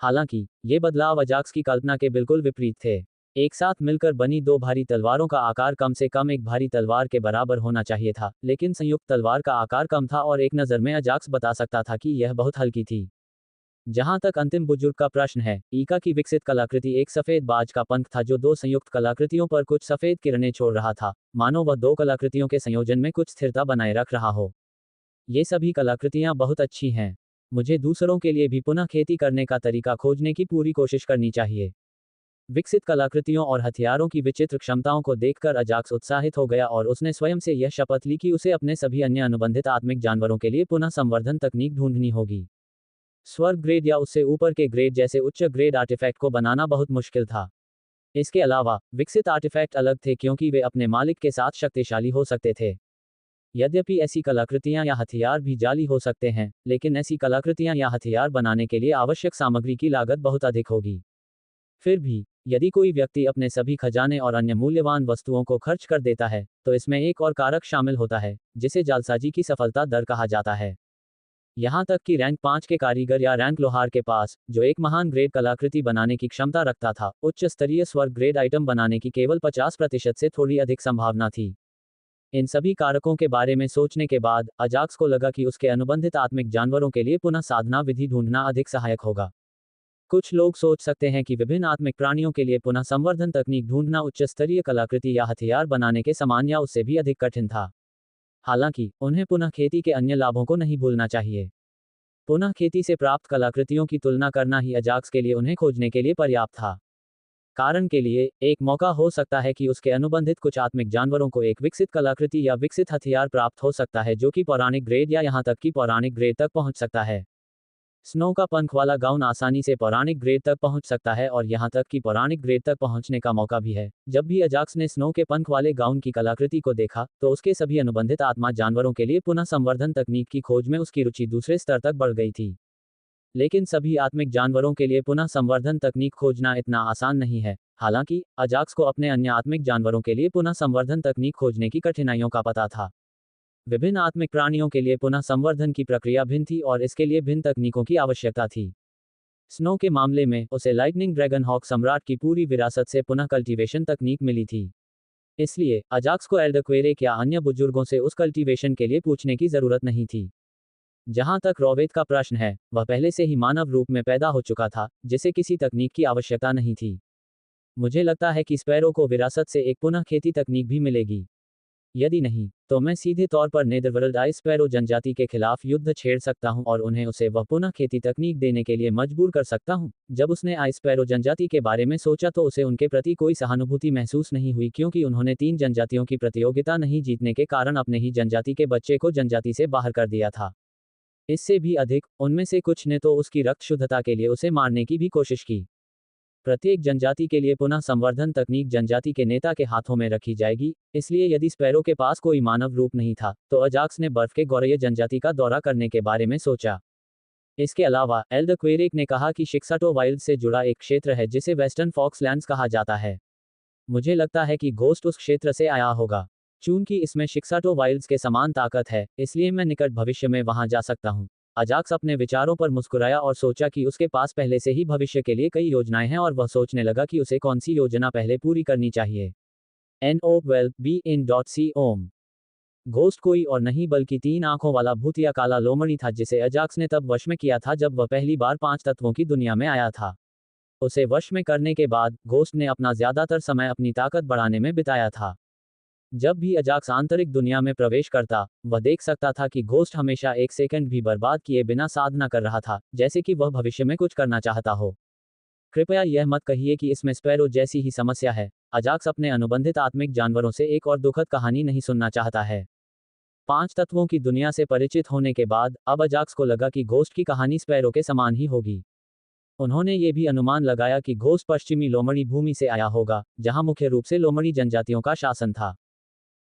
हालांकि ये बदलाव अजाक्स की कल्पना के बिल्कुल विपरीत थे। एक साथ मिलकर बनी दो भारी तलवारों का आकार कम से कम एक भारी तलवार के बराबर होना चाहिए था, लेकिन संयुक्त तलवार का आकार कम था और एक नज़र में अजाक्स बता सकता था कि यह बहुत हल्की थी। जहां तक अंतिम बुजुर्ग का प्रश्न है, ईका की विकसित कलाकृति एक सफेद बाज का पंख था जो दो संयुक्त कलाकृतियों पर कुछ सफेद किरणें छोड़ रहा था, मानो वह दो कलाकृतियों के संयोजन में कुछ स्थिरता बनाए रख रहा हो। ये सभी कलाकृतियां बहुत अच्छी हैं। मुझे दूसरों के लिए भी पुनः खेती करने का तरीका खोजने की पूरी कोशिश करनी चाहिए। विकसित कलाकृतियों और हथियारों की विचित्र क्षमताओं को देखकर अजाक्स उत्साहित हो गया और उसने स्वयं से यह शपथ ली कि उसे अपने सभी अन्य अनुबंधित आत्मिक जानवरों के लिए पुनः संवर्धन तकनीक ढूंढनी होगी। स्वर्ग ग्रेड या उससे ऊपर के ग्रेड जैसे उच्च ग्रेड आर्टिफैक्ट को बनाना बहुत मुश्किल था। इसके अलावा विकसित आर्टिफैक्ट अलग थे क्योंकि वे अपने मालिक के साथ शक्तिशाली हो सकते थे। यद्यपि ऐसी कलाकृतियां या हथियार भी जाली हो सकते हैं, लेकिन ऐसी कलाकृतियां या हथियार बनाने के लिए आवश्यक सामग्री की लागत बहुत अधिक होगी। फिर भी यदि कोई व्यक्ति अपने सभी खजाने और अन्य मूल्यवान वस्तुओं को खर्च कर देता है, तो इसमें एक और कारक शामिल होता है, जिसे जालसाजी की सफलता दर कहा जाता है। यहां तक कि रैंक 5 के कारीगर या रैंक लोहार के पास, जो एक महान ग्रेड कलाकृति बनाने की क्षमता रखता था, उच्च स्तरीय स्वर्ग ग्रेड आइटम बनाने की केवल 50% से थोड़ी अधिक संभावना थी। इन सभी कारकों के बारे में सोचने के बाद अजाक्स को लगा कि उसके अनुबंधित आत्मिक जानवरों के लिए पुनः साधना विधि ढूंढना अधिक सहायक होगा। कुछ लोग सोच सकते हैं कि विभिन्न आत्मिक प्राणियों के लिए पुनः संवर्धन तकनीक ढूंढना उच्च स्तरीय कलाकृति या हथियार बनाने के समान या उससे भी अधिक कठिन था। हालांकि उन्हें पुनः खेती के अन्य लाभों को नहीं भूलना चाहिए। पुनः खेती से प्राप्त कलाकृतियों की तुलना करना ही अजाक्स के लिए उन्हें खोजने के लिए पर्याप्त था। कारण के लिए एक मौका हो सकता है कि उसके अनुबंधित कुछ आत्मिक जानवरों को एक विकसित कलाकृति या विकसित हथियार प्राप्त हो सकता है जो कि पौराणिक ग्रेड या यहां तक कि पौराणिक ग्रेड तक पहुंच सकता है। स्नो का पंख वाला गाउन आसानी से पौराणिक ग्रेड तक पहुंच सकता है और यहां तक कि पौराणिक ग्रेड तक पहुंचने का मौका भी है। जब भी अजाक्स ने स्नो के पंख वाले गाउन की कलाकृति को देखा, तो उसके सभी अनुबंधित आत्मा जानवरों के लिए पुनः संवर्धन तकनीक की खोज में उसकी रुचि दूसरे स्तर तक बढ़ गई थी। लेकिन सभी आत्मिक जानवरों के लिए पुनः संवर्धन तकनीक खोजना इतना आसान नहीं है। हालांकि अजाक्स को अपने अन्य आत्मिक जानवरों के लिए पुनः संवर्धन तकनीक खोजने की कठिनाइयों का पता था। विभिन्न आत्मिक प्राणियों के लिए पुनः संवर्धन की प्रक्रिया भिन्न थी और इसके लिए भिन्न तकनीकों की आवश्यकता थी। स्नो के मामले में उसे लाइटनिंग ड्रैगन हॉक सम्राट की पूरी विरासत से पुनः कल्टीवेशन तकनीक मिली थी। इसलिए अजाक्स को एल्डक्वेरेक या अन्य बुजुर्गों से उस कल्टीवेशन के लिए पूछने की जरूरत नहीं थी। जहां तक रोवेत का प्रश्न है, वह पहले से ही मानव रूप में पैदा हो चुका था, जिसे किसी तकनीक की आवश्यकता नहीं थी। मुझे लगता है कि स्पैरो को विरासत से एक पुनः खेती तकनीक भी मिलेगी। यदि नहीं, तो मैं सीधे तौर पर नेदरवर्ल्ड आइस स्पैरो जनजाति के खिलाफ युद्ध छेड़ सकता हूं और उन्हें उसे वह पुनः खेती तकनीक देने के लिए मजबूर कर सकता हूं। जब उसने आइस स्पैरो जनजाति के बारे में सोचा तो उसे उनके प्रति कोई सहानुभूति महसूस नहीं हुई क्योंकि उन्होंने 3 जनजातियों की प्रतियोगिता नहीं जीतने के कारण अपने ही जनजाति के बच्चे को जनजाति से बाहर कर दिया था। इससे भी अधिक, उनमें से कुछ ने तो उसकी रक्त शुद्धता के लिए उसे मारने की भी कोशिश की। प्रत्येक जनजाति के लिए पुनः संवर्धन तकनीक जनजाति के नेता के हाथों में रखी जाएगी, इसलिए यदि स्पैरो के पास कोई मानव रूप नहीं था, तो अजाक्स ने बर्फ के गौरय जनजाति का दौरा करने के बारे में सोचा। इसके अलावा एल्डक्वेरेक ने कहा कि शिक्साटो वाइल्ड से जुड़ा एक क्षेत्र है जिसे वेस्टर्न फॉक्सलैंड्स कहा जाता है। मुझे लगता है कि घोस्ट उस क्षेत्र से आया होगा। चूंकि इसमें शिक्साटो वाइल्ड्स के समान ताकत है, इसलिए मैं निकट भविष्य में वहां जा सकता हूं। अजाक्स अपने विचारों पर मुस्कुराया और सोचा कि उसके पास पहले से ही भविष्य के लिए कई योजनाएं हैं और वह सोचने लगा कि उसे कौन सी योजना पहले पूरी करनी चाहिए। NO12 ओम। घोस्ट कोई और नहीं बल्कि 3 आंखों वाला भूत या काला लोमड़ी था जिसे अजाक्स ने तब वश में किया था जब वह पहली बार 5 तत्वों की दुनिया में आया था। उसे वश में करने के बाद घोस्ट ने अपना ज्यादातर समय अपनी ताकत बढ़ाने में बिताया था। जब भी अजाक्स आंतरिक दुनिया में प्रवेश करता, वह देख सकता था कि घोस्ट हमेशा 1 सेकंड भी बर्बाद किए बिना साधना कर रहा था, जैसे कि वह भविष्य में कुछ करना चाहता हो। कृपया यह मत कहिए कि इसमें स्पैरो जैसी ही समस्या है। अजाक्स अपने अनुबंधित आत्मिक जानवरों से एक और दुखद कहानी नहीं सुनना चाहता है। 5 तत्वों की दुनिया से परिचित होने के बाद अब अजाक्स को लगा कि घोस्ट की कहानी स्पैरो के समान ही होगी। उन्होंने ये भी अनुमान लगाया कि घोस्ट पश्चिमी लोमड़ी भूमि से आया होगा, जहां मुख्य रूप से लोमड़ी जनजातियों का शासन था।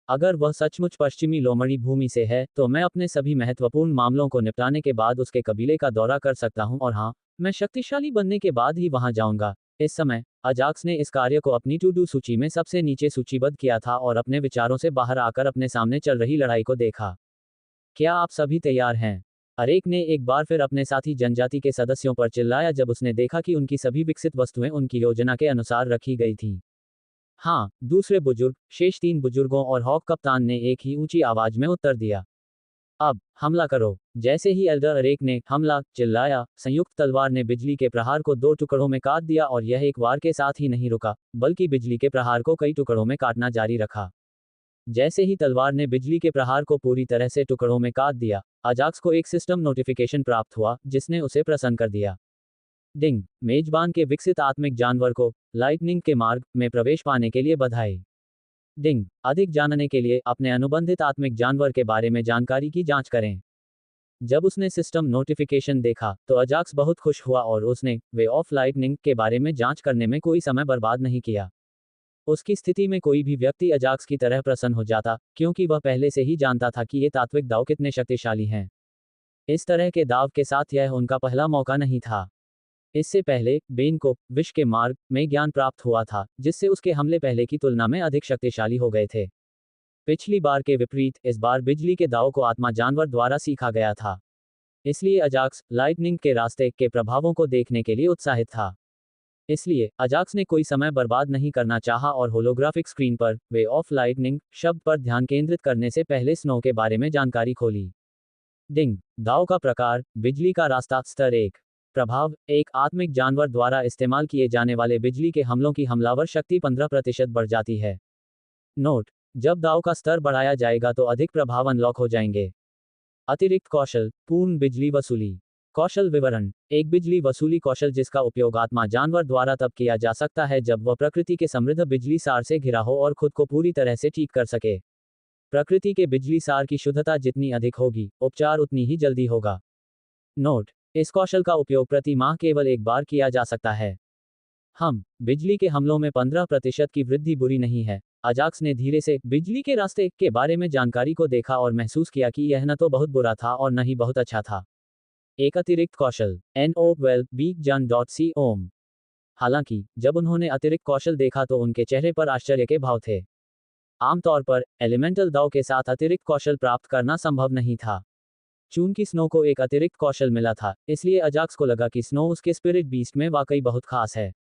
अगर वह सचमुच पश्चिमी लोमड़ी भूमि से है, तो मैं अपने सभी महत्वपूर्ण मामलों को निपटाने के बाद उसके कबीले का दौरा कर सकता हूं और हाँ, मैं शक्तिशाली बनने के बाद ही वहां जाऊंगा। इस समय अजाक्स ने इस कार्य को अपनी टू डू सूची में सबसे नीचे सूचीबद्ध किया था और अपने विचारों से बाहर आकर अपने सामने चल रही लड़ाई को देखा। क्या आप सभी तैयार हैं? अरेक ने एक बार फिर अपने साथी जनजाति के सदस्यों पर चिल्लाया जब उसने देखा कि उनकी सभी विकसित वस्तुएं उनकी योजना के अनुसार रखी गई थीं। हाँ, दूसरे बुजुर्ग, शेष 3 बुजुर्गों और हॉक कप्तान ने एक ही ऊंची आवाज में उत्तर दिया। अब हमला करो। जैसे ही एल्डर अरेक ने हमला चिल्लाया, संयुक्त तलवार ने बिजली के प्रहार को 2 टुकड़ों में काट दिया और यह एक वार के साथ ही नहीं रुका, बल्कि बिजली के प्रहार को कई टुकड़ों में काटना जारी रखा। जैसे ही तलवार ने बिजली के प्रहार को पूरी तरह से टुकड़ों में काट दिया, अजाक्स को एक सिस्टम नोटिफिकेशन प्राप्त हुआ जिसने उसे प्रसन्न कर दिया। डिंग, मेजबान के विकसित आत्मिक जानवर को लाइटनिंग के मार्ग में प्रवेश पाने के लिए बधाई। डिंग, अधिक जानने के लिए अपने अनुबंधित आत्मिक जानवर के बारे में जानकारी की जांच करें। जब उसने सिस्टम नोटिफिकेशन देखा, तो अजाक्स बहुत खुश हुआ और उसने वे ऑफ लाइटनिंग के बारे में जांच करने में कोई समय बर्बाद नहीं किया। उसकी स्थिति में कोई भी व्यक्ति अजाक्स की तरह प्रसन्न हो जाता, क्योंकि वह पहले से ही जानता था कि ये तात्विक दाव कितने शक्तिशाली हैं। इस तरह के दाव के साथ यह उनका पहला मौका नहीं था। इससे पहले बेन को विष के मार्ग में ज्ञान प्राप्त हुआ था, जिससे उसके हमले पहले की तुलना में अधिक शक्तिशाली हो गए थे। पिछली बार के विपरीत इस बार बिजली के दाव को आत्मा जानवर द्वारा सीखा गया था। इसलिए अजाक्स लाइटनिंग के रास्ते के प्रभावों को देखने के लिए उत्साहित था। इसलिए अजाक्स ने कोई समय बर्बाद नहीं करना चाहा और होलोग्राफिक स्क्रीन पर वे ऑफ लाइटनिंग शब्द पर ध्यान केंद्रित करने से पहले स्नो के बारे में जानकारी खोली। डिंग, दाव का प्रकार, बिजली का रास्ता, स्तर 1। प्रभाव, एक आत्मिक जानवर द्वारा इस्तेमाल किए जाने वाले बिजली के हमलों की हमलावर शक्ति 15% बढ़ जाती है। नोट, जब दाव का स्तर बढ़ाया जाएगा तो अधिक प्रभाव अनलॉक हो जाएंगे। अतिरिक्त कौशल, पूर्ण बिजली वसूली। कौशल विवरण, एक बिजली वसूली कौशल जिसका उपयोग आत्मा जानवर द्वारा तब किया जा सकता है जब वह प्रकृति के समृद्ध बिजली सार से घिरा हो और खुद को पूरी तरह से ठीक कर सके। प्रकृति के बिजली सार की शुद्धता जितनी अधिक होगी, उपचार उतनी ही जल्दी होगा। नोट, इस कौशल का उपयोग प्रति माह केवल एक बार किया जा सकता है। बिजली के हमलों में 15% की वृद्धि बुरी नहीं है। अजाक्स ने धीरे से बिजली के रास्ते के बारे में जानकारी को देखा और महसूस किया कि यह न तो बहुत बुरा था और न ही बहुत अच्छा था। एक अतिरिक्त कौशल, NO12 ओम। हालांकि जब उन्होंने अतिरिक्त कौशल देखा तो उनके चेहरे पर आश्चर्य के भाव थे। आमतौर पर एलिमेंटल दाव के साथ अतिरिक्त कौशल प्राप्त करना संभव नहीं था। चूंकि स्नो को एक अतिरिक्त कौशल मिला था, इसलिए अजाक्स को लगा कि स्नो उसके स्पिरिट बीस्ट में वाकई बहुत खास है।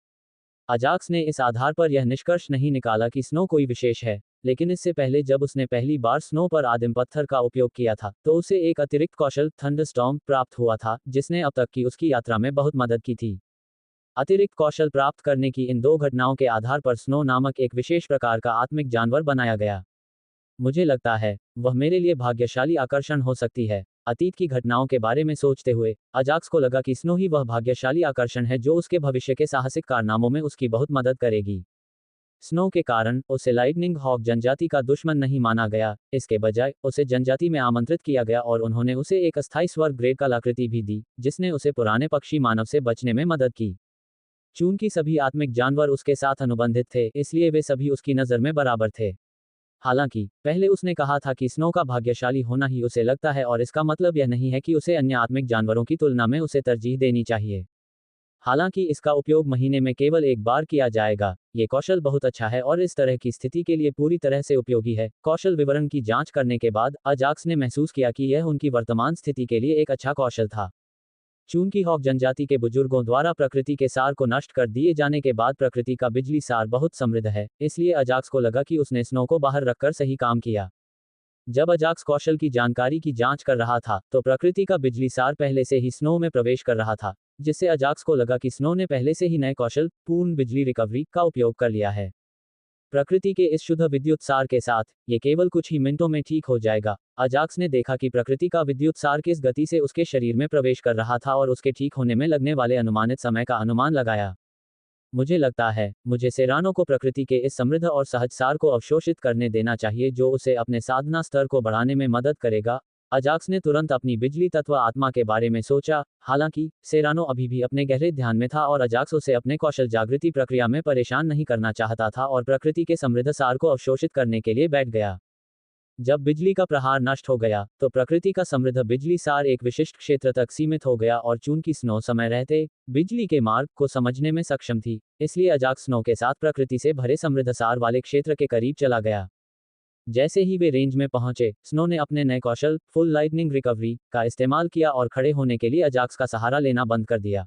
अजाक्स ने इस आधार पर यह निष्कर्ष नहीं निकाला कि स्नो कोई विशेष है, लेकिन इससे पहले जब उसने पहली बार स्नो पर आदिम पत्थर का उपयोग किया था, तो उसे एक अतिरिक्त कौशल थंडरस्टॉर्म प्राप्त हुआ था, जिसने अब तक की उसकी यात्रा में बहुत मदद की थी। अतिरिक्त कौशल प्राप्त करने की इन 2 घटनाओं के आधार पर स्नो नामक एक विशेष प्रकार का आत्मिक जानवर बनाया गया। मुझे लगता है वह मेरे लिए भाग्यशाली आकर्षण हो सकती है। अतीत की घटनाओं के बारे में सोचते हुए अजाक्स को लगा कि स्नो ही वह भाग्यशाली आकर्षण है जो उसके भविष्य के साहसिक कारनामों में उसकी बहुत मदद करेगी। स्नो के कारण उसे लाइटनिंग हॉक जनजाति का दुश्मन नहीं माना गया, इसके बजाय उसे जनजाति में आमंत्रित किया गया और उन्होंने उसे एक अस्थायी स्वर्ग ग्रेड कलाकृति भी दी, जिसने उसे पुराने पक्षी मानव से बचने में मदद की। चूंकि सभी आत्मिक जानवर उसके साथ अनुबंधित थे, इसलिए वे सभी उसकी नज़र में बराबर थे। हालांकि पहले उसने कहा था कि स्नो का भाग्यशाली होना ही उसे लगता है और इसका मतलब यह नहीं है कि उसे अन्य आत्मिक जानवरों की तुलना में उसे तरजीह देनी चाहिए। हालांकि इसका उपयोग महीने में केवल एक बार किया जाएगा। ये कौशल बहुत अच्छा है और इस तरह की स्थिति के लिए पूरी तरह से उपयोगी है। कौशल विवरण की जांच करने के बाद अजाक्स ने महसूस किया कि यह उनकी वर्तमान स्थिति के लिए एक अच्छा कौशल था। चूंकि हॉक जनजाति के बुजुर्गों द्वारा प्रकृति के सार को नष्ट कर दिए जाने के बाद प्रकृति का बिजली सार बहुत समृद्ध है, इसलिए अजाक्स को लगा कि उसने स्नो को बाहर रखकर सही काम किया। जब अजाक्स कौशल की जानकारी की जांच कर रहा था, तो प्रकृति का बिजली सार पहले से ही स्नो में प्रवेश कर रहा था, जिससे अजाक्स को लगा कि स्नो ने पहले से ही नए कौशल, पूर्ण बिजली रिकवरी, का उपयोग कर लिया है। प्रकृति के इस शुद्ध विद्युत सार के साथ, ये केवल कुछ ही मिनटों में ठीक हो जाएगा। अजाक्स ने देखा कि प्रकृति का विद्युत सार किस गति से उसके शरीर में प्रवेश कर रहा था और उसके ठीक होने में लगने वाले अनुमानित समय का अनुमान लगाया। मुझे लगता है, मुझे सेरानो को प्रकृति के इस समृद्ध और सहज सार को अवशोषित करने देना चाहिए जो उसे अपने साधना स्तर को बढ़ाने में मदद करेगा। अजाक्स ने तुरंत अपनी बिजली तत्व आत्मा के बारे में सोचा। हालांकि सेरानो अभी भी अपने गहरे ध्यान में था और अजाक्स उसे अपने कौशल जागृति प्रक्रिया में परेशान नहीं करना चाहता था और प्रकृति के समृद्ध सार को अवशोषित करने के लिए बैठ गया। जब बिजली का प्रहार नष्ट हो गया, तो प्रकृति का समृद्ध बिजली सार एक विशिष्ट क्षेत्र तक सीमित हो गया और चूंकि स्नो समय रहते बिजली के मार्ग को समझने में सक्षम थी, इसलिए अजाक्स स्नो के साथ प्रकृति से भरे समृद्ध सार वाले क्षेत्र के करीब चला गया। जैसे ही वे रेंज में पहुंचे, स्नो ने अपने नए कौशल, फुल लाइटनिंग रिकवरी, का इस्तेमाल किया और खड़े होने के लिए अजाक्स का सहारा लेना बंद कर दिया।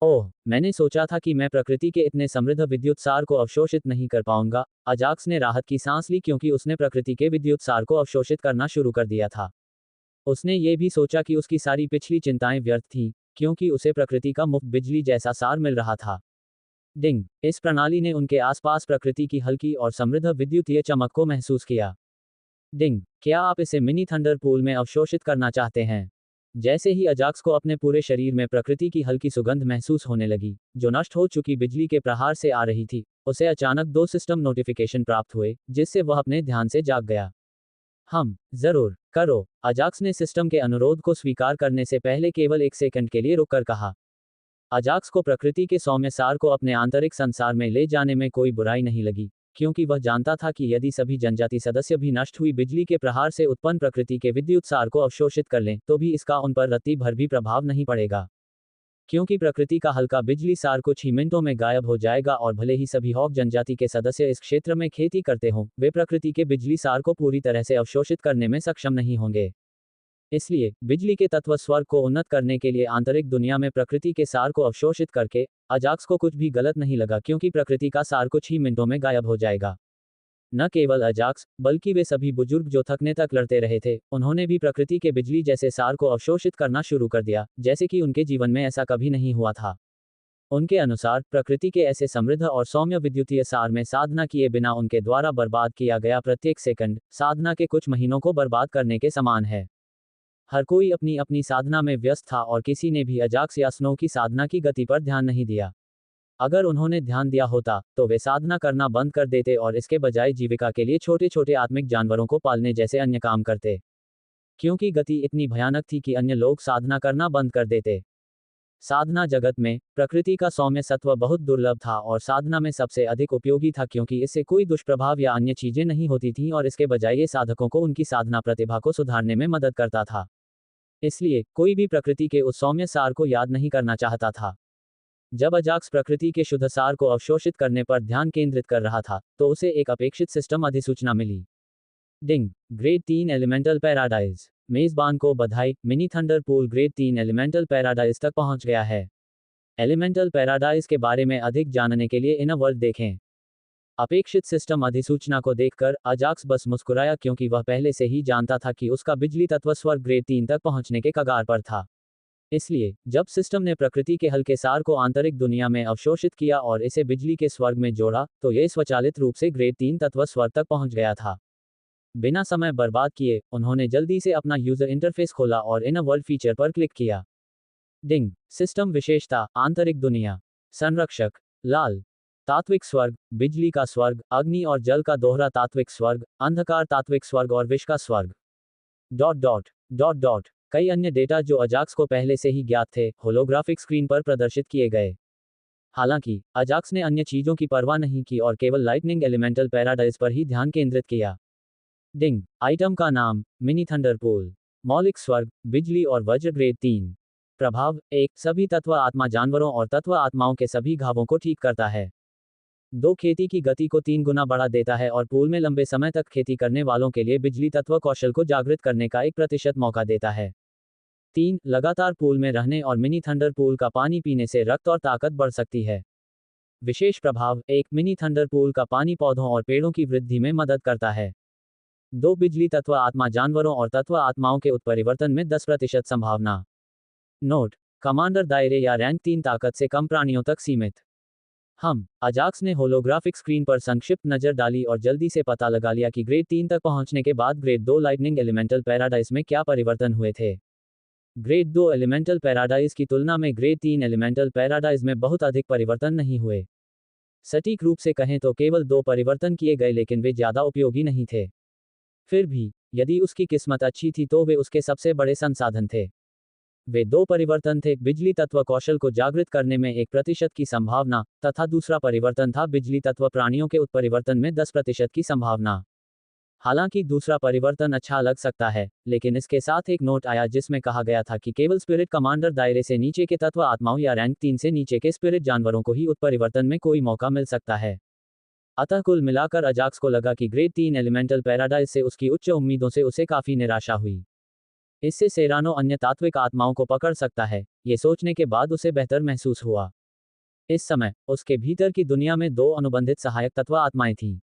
ओह, मैंने सोचा था कि मैं प्रकृति के इतने समृद्ध विद्युत सार को अवशोषित नहीं कर पाऊंगा। अजाक्स ने राहत की सांस ली क्योंकि उसने प्रकृति के विद्युत सार को अवशोषित करना शुरू कर दिया था। उसने ये भी सोचा कि उसकी सारी पिछली चिंताएं व्यर्थ थीं, क्योंकि उसे प्रकृति का मुफ्त बिजली जैसा सार मिल रहा था। डिंग, इस प्रणाली ने उनके आसपास प्रकृति की हल्की और समृद्ध विद्युतीय चमक को महसूस किया। डिंग, क्या आप इसे मिनी थंडर पूल में अवशोषित करना चाहते हैं? जैसे ही अजाक्स को अपने पूरे शरीर में प्रकृति की हल्की सुगंध महसूस होने लगी, जो नष्ट हो चुकी बिजली के प्रहार से आ रही थी, उसे अचानक 2 सिस्टम नोटिफिकेशन प्राप्त हुए, जिससे वह अपने ध्यान से जाग गया। जरूर, करो, अजाक्स ने सिस्टम के अनुरोध को स्वीकार करने से पहले केवल 1 सेकंड के लिए रुककर कहा। अजाक्स को प्रकृति के सौम्य सार को अपने आंतरिक संसार में ले जाने में कोई बुराई नहीं लगी, क्योंकि वह जानता था कि यदि सभी जनजाति सदस्य भी नष्ट हुई बिजली के प्रहार से उत्पन्न प्रकृति के विद्युत सार को अवशोषित कर लें, तो भी इसका उन पर रत्ती भर भी प्रभाव नहीं पड़ेगा। क्योंकि प्रकृति का हल्का बिजली सार कुछ ही मिनटों में गायब हो जाएगा और भले ही सभी हॉक जनजाति के सदस्य इस क्षेत्र में खेती करते हों, वे प्रकृति के बिजली सार को पूरी तरह से अवशोषित करने में सक्षम नहीं होंगे। इसलिए, बिजली के तत्व स्वर्ग को उन्नत करने के लिए आंतरिक दुनिया में प्रकृति के सार को अवशोषित करके, अजाक्स को कुछ भी गलत नहीं लगा क्योंकि प्रकृति का सार कुछ ही मिनटों में गायब हो जाएगा। न केवल अजाक्स, बल्कि वे सभी बुजुर्ग जो थकने तक लड़ते रहे थे, उन्होंने भी प्रकृति के बिजली जैसे सार को अवशोषित करना शुरू कर दिया, जैसे कि उनके जीवन में ऐसा कभी नहीं हुआ था। उनके अनुसार, प्रकृति के ऐसे समृद्ध और सौम्य विद्युतीय सार में साधना किए बिना उनके द्वारा बर्बाद किया गया प्रत्येक सेकंड, साधना के कुछ महीनों को बर्बाद करने के समान है। हर कोई अपनी अपनी साधना में व्यस्त था और किसी ने भी अजाक्स या स्नो की साधना की गति पर ध्यान नहीं दिया। अगर उन्होंने ध्यान दिया होता, तो वे साधना करना बंद कर देते और इसके बजाय जीविका के लिए छोटे छोटे आत्मिक जानवरों को पालने जैसे अन्य काम करते। क्योंकि गति इतनी भयानक थी कि अन्य लोग साधना करना बंद कर देते। साधना जगत में, प्रकृति का सौम्य सत्व बहुत दुर्लभ था और साधना में सबसे अधिक उपयोगी था क्योंकि इससे कोई दुष्प्रभाव या अन्य चीजें नहीं होती थीं और इसके बजाय ये साधकों को उनकी साधना प्रतिभा को सुधारने में मदद करता था। इसलिए, कोई भी प्रकृति के उस सौम्य सार को याद नहीं करना चाहता था। जब अजाक्स प्रकृति के शुद्ध सार को अवशोषित करने पर ध्यान केंद्रित कर रहा था, तो उसे एक अपेक्षित सिस्टम अधिसूचना मिली। डिंग, ग्रेड 3 एलिमेंटल पैराडाइज। मेजबान को बधाई, mini thunder pool grade 3 elemental paradise तक पहुंच गया है। एलिमेंटल पैराडाइज के बारे में अधिक जानने के लिए इनर वर्ल्ड देखें। अपेक्षित सिस्टम अधिसूचना को देखकर अजाक्स बस मुस्कुराया क्योंकि वह पहले से ही जानता था कि उसका बिजली तत्व स्वर्ग ग्रेड 3 तक पहुंचने के कगार पर था। इसलिए, जब सिस्टम ने प्रकृति के हल्के सार को आंतरिक दुनिया में अवशोषित किया और इसे बिजली के स्वर्ग में जोड़ा, तो यह स्वचालित रूप से ग्रेड 3 तत्व स्वर्ग तक पहुंच गया था। बिना समय बर्बाद किए, उन्होंने जल्दी से अपना यूजर इंटरफेस खोला और इनर वर्ल्ड फीचर पर क्लिक किया। डिंग, सिस्टम विशेषता, आंतरिक दुनिया। संरक्षक, लाल। तात्विक स्वर्ग, बिजली का स्वर्ग, अग्नि और जल का दोहरा तात्विक स्वर्ग, अंधकार तात्विक स्वर्ग और विष का स्वर्ग। डॉट डॉट डॉट डॉट कई अन्य डेटा जो अजाक्स को पहले से ही ज्ञात थे, होलोग्राफिक स्क्रीन पर प्रदर्शित किए गए। हालांकि, अजाक्स ने अन्य चीजों की परवाह नहीं की और केवल लाइटनिंग एलिमेंटल पैराडाइज पर ही ध्यान केंद्रित किया। डिंग, आइटम का नाम, मिनी थंडर पूल। मौलिक स्वर्ग, बिजली और वज्र ग्रेड 3। प्रभाव 1 सभी तत्व आत्मा जानवरों और तत्व आत्माओं के सभी घावों को ठीक करता है। 2 खेती की गति को 3 गुना बढ़ा देता है और पूल में लंबे समय तक खेती करने वालों के लिए बिजली तत्व कौशल को जागृत करने का 1% मौका देता है। 3 लगातार पूल में रहने और मिनी थंडर पूल का पानी पीने से रक्त और ताकत बढ़ सकती है। विशेष प्रभाव 1 मिनी थंडर पूल का पानी पौधों और पेड़ों की वृद्धि में मदद करता है। 2 बिजली तत्व आत्मा जानवरों और तत्व आत्माओं के उत्परिवर्तन में 10% संभावना। नोट: कमांडर दायरे या रैंक 3 ताकत से कम प्राणियों तक सीमित। अजाक्स ने होलोग्राफिक स्क्रीन पर संक्षिप्त नजर डाली और जल्दी से पता लगा लिया कि ग्रेड 3 तक पहुंचने के बाद ग्रेड 2 लाइटनिंग एलिमेंटल पैराडाइज में क्या परिवर्तन हुए थे। ग्रेड 2 एलिमेंटल पैराडाइज की तुलना में ग्रेड 3 एलिमेंटल पैराडाइज में बहुत अधिक परिवर्तन नहीं हुए। सटीक रूप से कहें तो केवल 2 परिवर्तन किए गए, लेकिन वे ज्यादा उपयोगी नहीं थे। फिर भी यदि उसकी किस्मत अच्छी थी तो वे उसके सबसे बड़े संसाधन थे। वे 2 परिवर्तन थे: बिजली तत्व कौशल को जागृत करने में 1% की संभावना, तथा दूसरा परिवर्तन था बिजली तत्व प्राणियों के उत्परिवर्तन में 10% की संभावना। हालांकि दूसरा परिवर्तन अच्छा लग सकता है, लेकिन इसके साथ एक नोट आया जिसमें कहा गया था कि केवल स्पिरिट कमांडर दायरे से नीचे के तत्व आत्माओं या रैंक 3 से नीचे के स्पिरिट जानवरों को ही उत्परिवर्तन में कोई मौका मिल सकता है। अतः कुल मिलाकर अजाक्स को लगा कि ग्रेड 3 एलिमेंटल पैराडाइज से उसकी उच्च उम्मीदों से उसे काफी निराशा हुई। इससे सेरानो अन्य तात्विक आत्माओं को पकड़ सकता है, ये सोचने के बाद उसे बेहतर महसूस हुआ। इस समय उसके भीतर की दुनिया में 2 अनुबंधित सहायक तत्व आत्माएं थीं।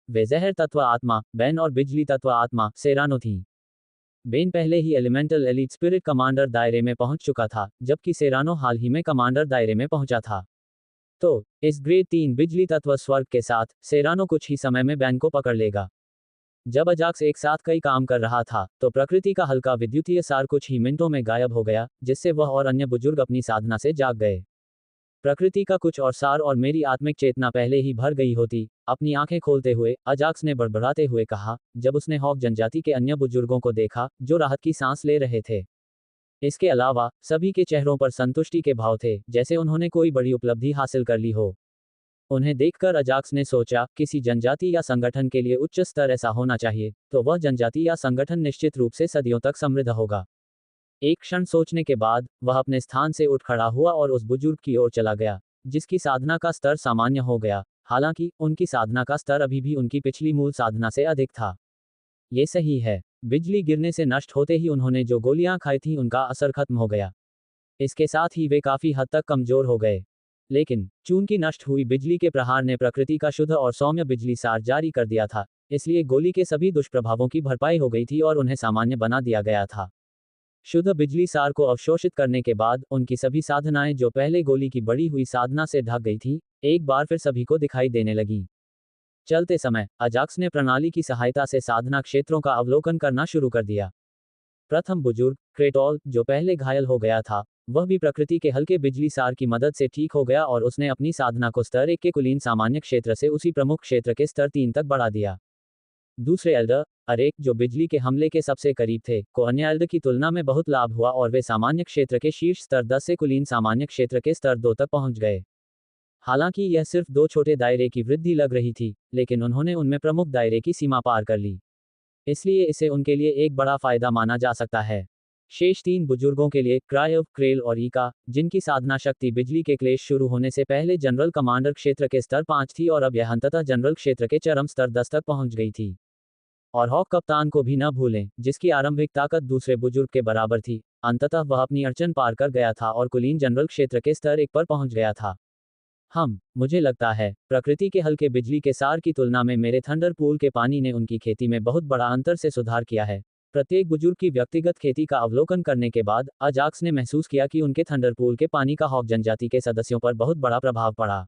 वे जहर तत्व आत्मा बेन और बिजली तत्व आत्मा सेरानो थीं। बेन पहले ही एलिमेंटल एलीट स्पिरिट कमांडर दायरे में पहुंच चुका था, जबकि सेरानो हाल ही में कमांडर दायरे में पहुंचा था। तो इस ग्रेड 3 बिजली तत्व स्वर्ग के साथ सेरानो कुछ ही समय में बेन को पकड़ लेगा। जब अजाक्स एक साथ कई काम कर रहा था, तो प्रकृति का हल्का विद्युतीय सार कुछ ही मिनटों में गायब हो गया, जिससे वह और अन्य बुजुर्ग अपनी साधना से जाग गए। प्रकृति का कुछ और सार और मेरी आत्मिक चेतना पहले ही भर गई होती। अपनी आंखें खोलते हुए अजाक्स ने बड़बड़ाते हुए कहा, जब उसने हॉक जनजाति के अन्य बुजुर्गों को देखा, जो राहत की सांस ले रहे थे। इसके अलावा सभी के चेहरों पर संतुष्टि के भाव थे, जैसे उन्होंने कोई बड़ी उपलब्धि हासिल कर ली हो। उन्हें देखकर अजाक्स ने सोचा, किसी जनजाति या संगठन के लिए उच्च स्तर ऐसा होना चाहिए, तो वह जनजाति या संगठन निश्चित रूप से सदियों तक समृद्ध होगा। एक क्षण सोचने के बाद वह अपने स्थान से उठ खड़ा हुआ और उस बुजुर्ग की ओर चला गया, जिसकी साधना का स्तर सामान्य हो गया। हालांकि उनकी साधना का स्तर अभी भी उनकी पिछली मूल साधना से अधिक था। ये सही है। बिजली गिरने से नष्ट होते ही उन्होंने जो गोलियां खाई थीं उनका असर खत्म हो गया। इसके साथ ही वे काफी हद तक कमजोर हो गए। लेकिन चूंकि नष्ट हुई बिजली के प्रहार ने प्रकृति का शुद्ध और सौम्य बिजली सार जारी कर दिया था, इसलिए गोली के सभी दुष्प्रभावों की भरपाई हो गई थी और उन्हें सामान्य बना दिया गया था। शुद्ध बिजली सार को अवशोषित करने के बाद उनकी सभी साधनाएं, जो पहले गोली की बढ़ी हुई साधना से ढक गई थीं, एक बार फिर सभी को दिखाई देने लगीं। चलते समय अजाक्स ने प्रणाली की सहायता से साधना क्षेत्रों का अवलोकन करना शुरू कर दिया। प्रथम बुजुर्ग क्रेटोल, जो पहले घायल हो गया था, वह भी प्रकृति के हल्के बिजली सार की मदद से ठीक हो गया और उसने अपनी साधना को स्तर 1 के कुलीन सामान्य क्षेत्र से उसी प्रमुख क्षेत्र के स्तर 3 तक बढ़ा दिया। दूसरे एल्डर अरेक, जो बिजली के हमले के सबसे करीब थे, को अन्य एल्डर की तुलना में बहुत लाभ हुआ और वे सामान्य क्षेत्र के शीर्ष स्तर 10 से कुलीन सामान्य क्षेत्र के स्तर 2 तक पहुंच गए। हालांकि यह सिर्फ 2 छोटे दायरे की वृद्धि लग रही थी, लेकिन उन्होंने उनमें प्रमुख दायरे की सीमा पार कर ली। इसलिए इसे उनके लिए एक बड़ा फायदा माना जा सकता है। शेष 3 बुजुर्गों के लिए क्रायव, क्रेल और ईका, जिनकी साधना शक्ति बिजली के क्लेश शुरू होने से पहले जनरल कमांडर क्षेत्र के स्तर 5 थी और अब यह अंततः जनरल क्षेत्र के चरम स्तर 10 तक पहुंच गई थी। और हॉक कप्तान को भी न भूलें, जिसकी आरंभिक ताकत दूसरे बुजुर्ग के बराबर थी। अंततः वह अपनी अड़चन पार कर गया था और कुलीन जनरल क्षेत्र के स्तर 1 पर पहुंच गया था। मुझे लगता है, प्रकृति के हल्के बिजली के सार की तुलना में मेरे थंडर पूल के पानी ने उनकी खेती में बहुत बड़ा अंतर से सुधार किया है। प्रत्येक बुजुर्ग की व्यक्तिगत खेती का अवलोकन करने के बाद अजाक्स ने महसूस किया कि उनके थंडर पूल के पानी का हॉक जनजाति के सदस्यों पर बहुत बड़ा प्रभाव पड़ा।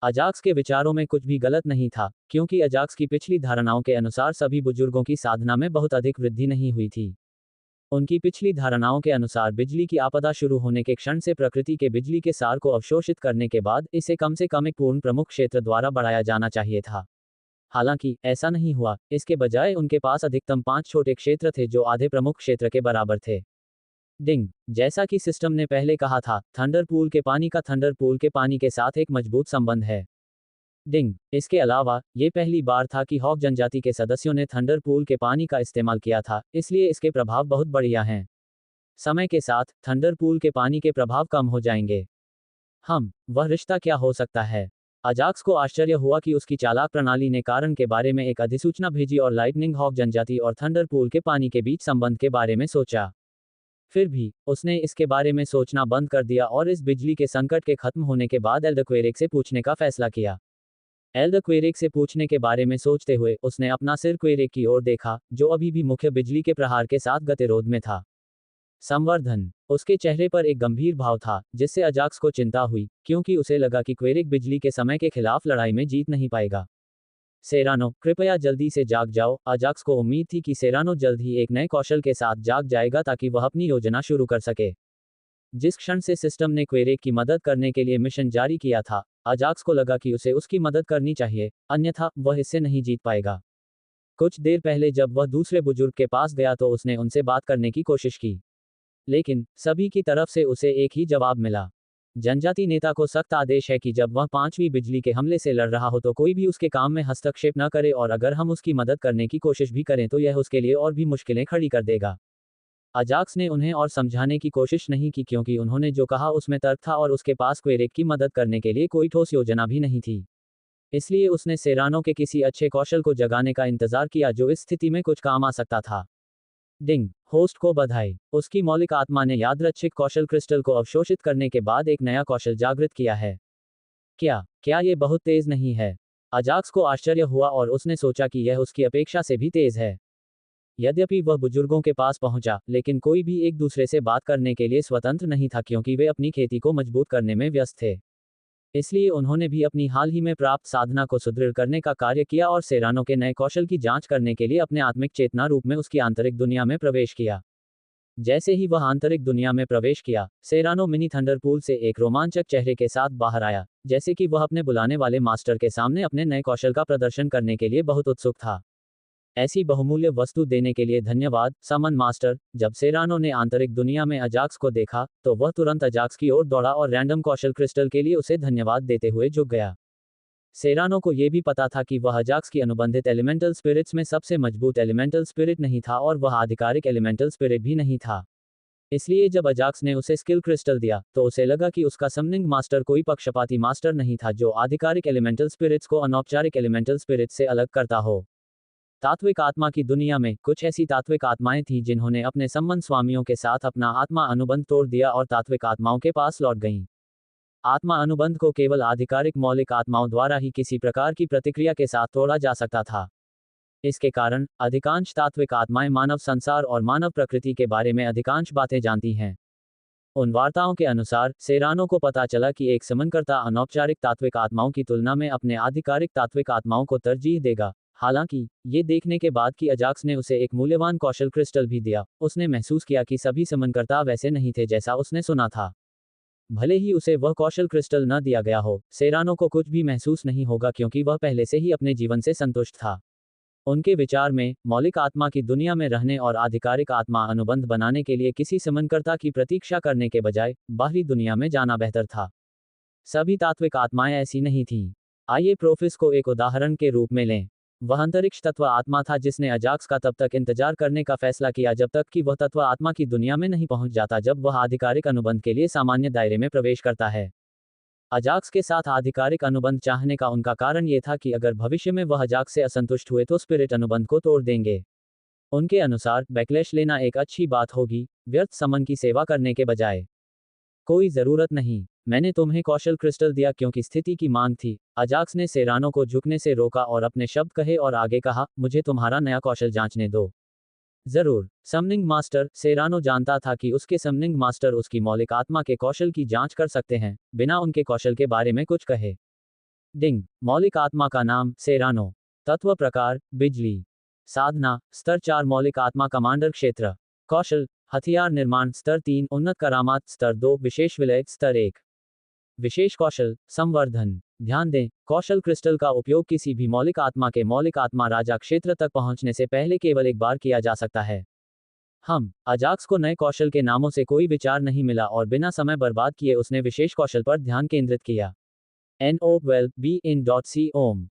अजाक्स के विचारों में कुछ भी गलत नहीं था, क्योंकि अजाक्स की पिछली धारणाओं के अनुसार सभी बुजुर्गों की साधना में बहुत अधिक वृद्धि नहीं हुई थी। उनकी पिछली धारणाओं के अनुसार बिजली की आपदा शुरू होने के क्षण से प्रकृति के बिजली के सार को अवशोषित करने के बाद इसे कम से कम एक पूर्ण प्रमुख क्षेत्र द्वारा बढ़ाया जाना चाहिए था। हालांकि ऐसा नहीं हुआ, इसके बजाय उनके पास अधिकतम 5 छोटे क्षेत्र थे जो आधे प्रमुख क्षेत्र के बराबर थे। डिंग, जैसा कि सिस्टम ने पहले कहा था, थंडर पूल के पानी का थंडर पूल के पानी के साथ एक मजबूत संबंध है। डिंग, इसके अलावा ये पहली बार था कि हॉक जनजाति के सदस्यों ने थंडर पूल के पानी का इस्तेमाल किया था, इसलिए इसके प्रभाव बहुत बढ़िया हैं। समय के साथ थंडरपूल के पानी के प्रभाव कम हो जाएंगे। वह रिश्ता क्या हो सकता है? अजाक्स को आश्चर्य हुआ कि उसकी चालाक प्रणाली ने कारण के बारे में एक अधिसूचना भेजी और लाइटनिंग हॉक जनजाति और थंडरपूल के पानी के बीच संबंध के बारे में सोचा। फिर भी उसने इसके बारे में सोचना बंद कर दिया और इस बिजली के संकट के खत्म होने के बाद एल्डर क्वेरेक से पूछने का फैसला किया। एल्डर क्वेरेक से पूछने के बारे में सोचते हुए उसने अपना सिर क्वेरेक की ओर देखा, जो अभी भी मुख्य बिजली के प्रहार के साथ गतिरोध में था। संवर्धन। उसके चेहरे पर एक गंभीर भाव था, जिससे अजाक्स को चिंता हुई, क्योंकि उसे लगा कि क्वेरेक बिजली के समय के खिलाफ लड़ाई में जीत नहीं पाएगा। सेरानो, कृपया जल्दी से जाग जाओ। अजाक्स को उम्मीद थी कि सेरानो जल्द ही एक नए कौशल के साथ जाग जाएगा ताकि वह अपनी योजना शुरू कर सके। जिस क्षण से सिस्टम ने क्वेरेक की मदद करने के लिए मिशन जारी किया था, अजाक्स को लगा कि उसे उसकी मदद करनी चाहिए, अन्यथा वह इससे नहीं जीत पाएगा। कुछ देर पहले जब वह दूसरे बुजुर्ग के पास गया तो उसने उनसे बात करने की कोशिश की, लेकिन सभी की तरफ से उसे एक ही जवाब मिला। जनजाति नेता को सख्त आदेश है कि जब वह 5वीं बिजली के हमले से लड़ रहा हो तो कोई भी उसके काम में हस्तक्षेप न करे, और अगर हम उसकी मदद करने की कोशिश भी करें तो यह उसके लिए और भी मुश्किलें खड़ी कर देगा। अजाक्स ने उन्हें और समझाने की कोशिश नहीं की, क्योंकि उन्होंने जो कहा उसमें तर्क था और उसके पास क्वेरेक की मदद करने के लिए कोई ठोस योजना भी नहीं थी। इसलिए उसने सेरानो के किसी अच्छे कौशल को जगाने का इंतजार किया जो इस स्थिति में कुछ काम आ सकता था। डिंग। होस्ट को बधाई। उसकी मौलिक आत्मा ने यादृच्छिक कौशल क्रिस्टल को अवशोषित करने के बाद एक नया कौशल जागृत किया है। क्या ये बहुत तेज नहीं है? अजाक्स को आश्चर्य हुआ और उसने सोचा कि यह उसकी अपेक्षा से भी तेज है। यद्यपि वह बुजुर्गों के पास पहुंचा, लेकिन कोई भी एक दूसरे से बात करने के लिए स्वतंत्र नहीं था, क्योंकि वे अपनी खेती को मजबूत करने में व्यस्त थे। इसलिए उन्होंने भी अपनी हाल ही में प्राप्त साधना को सुदृढ़ करने का कार्य किया और सेरानो के नए कौशल की जांच करने के लिए अपने आत्मिक चेतना रूप में उसकी आंतरिक दुनिया में प्रवेश किया। जैसे ही वह आंतरिक दुनिया में प्रवेश किया, सेरानो मिनी थंडरपूल से एक रोमांचक चेहरे के साथ बाहर आया, जैसे कि वह अपने बुलाने वाले मास्टर के सामने अपने नए कौशल का प्रदर्शन करने के लिए बहुत उत्सुक था। ऐसी बहुमूल्य वस्तु देने के लिए धन्यवाद, समन मास्टर। जब सेरानो ने आंतरिक दुनिया में अजाक्स को देखा, तो वह तुरंत अजाक्स की ओर दौड़ा और रैंडम कौशल क्रिस्टल के लिए उसे धन्यवाद देते हुए झुक गया। सेरानो को यह भी पता था कि वह अजाक्स की अनुबंधित एलिमेंटल स्पिरिट्स में सबसे मजबूत एलिमेंटल स्पिरिट नहीं था और वह आधिकारिक एलिमेंटल स्पिरिट भी नहीं था। इसलिए जब अजाक्स ने उसे स्किल क्रिस्टल दिया, तो उसे लगा कि उसका समनिंग मास्टर कोई पक्षपाती मास्टर नहीं था जो आधिकारिक एलिमेंटल स्पिरिट्स को अनौपचारिक एलिमेंटल स्पिरिट से अलग करता हो। तात्विक आत्मा की दुनिया में कुछ ऐसी तात्विक आत्माएं थीं जिन्होंने अपने संबंध स्वामियों के साथ अपना आत्मा अनुबंध तोड़ दिया और तात्विक आत्माओं के पास लौट गईं। आत्मा अनुबंध को केवल आधिकारिक मौलिक आत्माओं द्वारा ही किसी प्रकार की प्रतिक्रिया के साथ तोड़ा जा सकता था। इसके कारण अधिकांश तात्विक आत्माएं मानव संसार और मानव प्रकृति के बारे में अधिकांश बातें जानती हैं। उन वार्ताओं के अनुसार सेरानो को पता चला कि एक समनकर्ता अनौपचारिक तात्विक आत्माओं की तुलना में अपने आधिकारिक तात्विक आत्माओं को तरजीह देगा। हालांकि ये देखने के बाद कि अजाक्स ने उसे एक मूल्यवान कौशल क्रिस्टल भी दिया, उसने महसूस किया कि सभी समनकर्ता वैसे नहीं थे जैसा उसने सुना था। भले ही उसे वह कौशल क्रिस्टल न दिया गया हो, सेरानो को कुछ भी महसूस नहीं होगा, क्योंकि वह पहले से ही अपने जीवन से संतुष्ट था। उनके विचार में मौलिक आत्मा की दुनिया में रहने और आधिकारिक आत्मा अनुबंध बनाने के लिए किसी समनकर्ता की प्रतीक्षा करने के बजाय बाहरी दुनिया में जाना बेहतर था। सभी तात्विक आत्माएं ऐसी नहीं थीं। आइए प्रोफिस को एक उदाहरण के रूप में लें। वह अंतरिक्ष तत्व आत्मा था जिसने अजाक्स का तब तक इंतजार करने का फैसला किया जब तक कि वह तत्व आत्मा की दुनिया में नहीं पहुंच जाता जब वह आधिकारिक अनुबंध के लिए सामान्य दायरे में प्रवेश करता है। अजाक्स के साथ आधिकारिक अनुबंध चाहने का उनका कारण यह था कि अगर भविष्य में वह अजाक्स से असंतुष्ट हुए तो स्पिरिट अनुबंध को तोड़ देंगे। उनके अनुसार बैकलैश लेना एक अच्छी बात होगी, व्यर्थ समन की सेवा करने के बजाय। कोई जरूरत नहीं, मैंने तुम्हें कौशल क्रिस्टल दिया क्योंकि स्थिति की मांग थी। अजाक्स ने सेरानो को झुकने से रोका और अपने शब्द कहे और आगे कहा, मुझे तुम्हारा नया कौशल जांचने दो। जरूर, समनिंग मास्टर। सेरानो जानता था कि उसके समनिंग मास्टर उसकी मौलिक आत्मा के कौशल की जांच कर सकते हैं, बिना उनके कौशल के बारे में कुछ कहे। डिंग। मौलिक आत्मा का नाम सेरानो। तत्व प्रकार बिजली। साधना स्तर 4 मौलिक आत्मा कमांडर क्षेत्र। कौशल हथियार निर्माण स्तर 3 उन्नत करामात स्तर 2 विशेष विलय स्तर 1। विशेष कौशल संवर्धन। ध्यान दें, कौशल क्रिस्टल का उपयोग किसी भी मौलिक आत्मा के मौलिक आत्मा राजा क्षेत्र तक पहुंचने से पहले केवल एक बार किया जा सकता है। अजाक्स को नए कौशल के नामों से कोई विचार नहीं मिला और बिना समय बर्बाद किए उसने विशेष कौशल पर ध्यान केंद्रित किया। NO12 BIN.C ओम।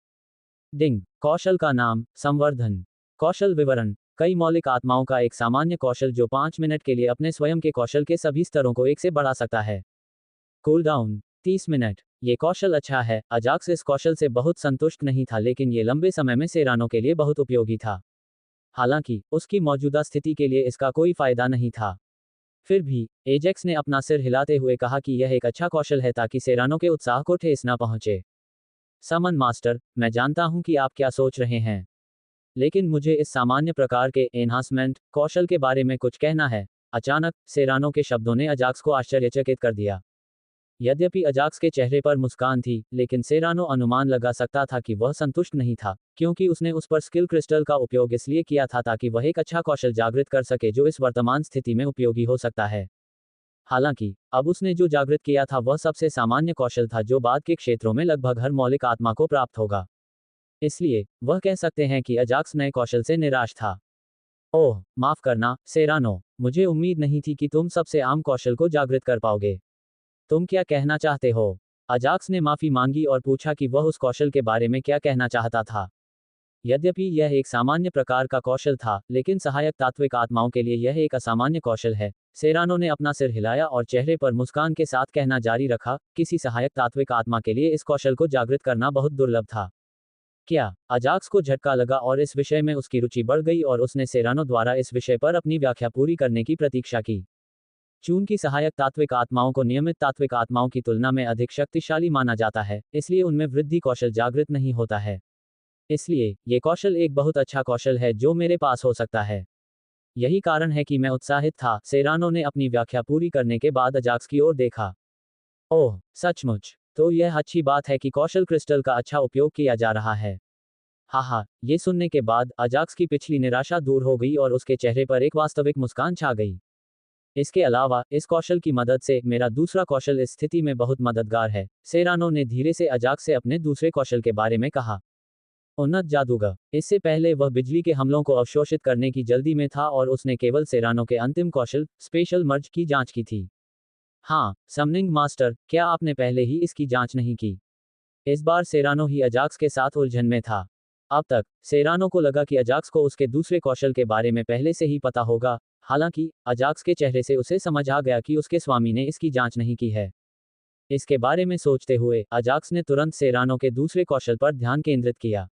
डिंग। कौशल का नाम संवर्धन। कौशल विवरण। कई मौलिक आत्माओं का एक सामान्य कौशल जो 5 मिनट के लिए अपने स्वयं के कौशल के सभी स्तरों को 1 से बढ़ा सकता है। Cool down 30 minute. ये कौशल अच्छा है। अजाक्स इस कौशल से बहुत संतुष्ट नहीं था, लेकिन ये लंबे समय में सेरानो के लिए बहुत उपयोगी था। हालांकि उसकी मौजूदा स्थिति के लिए इसका कोई फायदा नहीं था। फिर भी एजेक्स ने अपना सिर हिलाते हुए कहा कि यह एक अच्छा कौशल है ताकि सेरानो के उत्साह को ठेस न पहुंचे। समन मास्टर, मैं जानता हूं कि आप क्या सोच रहे हैं, लेकिन मुझे इस सामान्य प्रकार के एनहांसमेंट कौशल के बारे में कुछ कहना है। अचानक सेरानो के शब्दों ने अजाक्स को आश्चर्यचकित कर दिया। यद्यपि अजाक्स के चेहरे पर मुस्कान थी, लेकिन सेरानो अनुमान लगा सकता था कि वह संतुष्ट नहीं था, क्योंकि उसने उस पर स्किल क्रिस्टल का उपयोग इसलिए किया था ताकि वह एक अच्छा कौशल जागृत कर सके जो इस वर्तमान स्थिति में उपयोगी हो सकता है। हालांकि अब उसने जो जागृत किया था वह सबसे सामान्य कौशल था जो बाद के क्षेत्रों में लगभग हर मौलिक आत्मा को प्राप्त होगा। इसलिए वह कह सकते हैं कि अजाक्स नए कौशल से निराश था। ओह, माफ करना सेरानो, मुझे उम्मीद नहीं थी कि तुम सबसे आम कौशल को जागृत कर पाओगे। तुम क्या कहना चाहते हो? अजाक्स ने माफी मांगी और पूछा कि वह उस कौशल के बारे में क्या कहना चाहता था। यद्यपि यह एक सामान्य प्रकार का कौशल था, लेकिन सहायक तात्विक आत्माओं के लिए यह एक असामान्य कौशल है। सेरानो ने अपना सिर हिलाया और चेहरे पर मुस्कान के साथ कहना जारी रखा, किसी सहायक तात्विक आत्मा के लिए इस कौशल को जागृत करना बहुत दुर्लभ था। क्या? अजाक्स को झटका लगा और इस विषय में उसकी रुचि बढ़ गई और उसने सेरानो द्वारा इस विषय पर अपनी व्याख्या पूरी करने की प्रतीक्षा की। चूंकि सहायक तात्विक आत्माओं को नियमित तात्विक आत्माओं की तुलना में अधिक शक्तिशाली माना जाता है, इसलिए उनमें वृद्धि कौशल जागृत नहीं होता है। इसलिए ये कौशल एक बहुत अच्छा कौशल है जो मेरे पास हो सकता है। यही कारण है कि मैं उत्साहित था। सेरानो ने अपनी व्याख्या पूरी करने के बाद अजाक्स की ओर देखा। ओह, सचमुच? तो यह अच्छी बात है कि कौशल क्रिस्टल का अच्छा उपयोग किया जा रहा है। हाहा, ये सुनने के बाद अजाक्स की पिछली निराशा दूर हो गई और उसके चेहरे पर एक वास्तविक मुस्कान छा गई। इसके अलावा इस कौशल की मदद से मेरा दूसरा कौशल इस स्थिति में बहुत मददगार है। सेरानो ने धीरे से अजाक्स से अपने दूसरे कौशल के बारे में कहा। उन्नत जादूगर। इससे पहले वह बिजली के हमलों को अवशोषित करने की जल्दी में था और उसने केवल सेरानो के अंतिम कौशल स्पेशल मर्ज की जांच की थी। हाँ, समनिंग मास्टर, क्या आपने पहले ही इसकी जांच नहीं की? इस बार सेरानो ही अजाक्स के साथ उलझन में था। अब तक सेरानो को लगा कि अजाक्स को उसके दूसरे कौशल के बारे में पहले से ही पता होगा। हालांकि अजाक्स के चेहरे से उसे समझ आ गया कि उसके स्वामी ने इसकी जांच नहीं की है। इसके बारे में सोचते हुए अजाक्स ने तुरंत सेरानो के दूसरे कौशल पर ध्यान केंद्रित किया।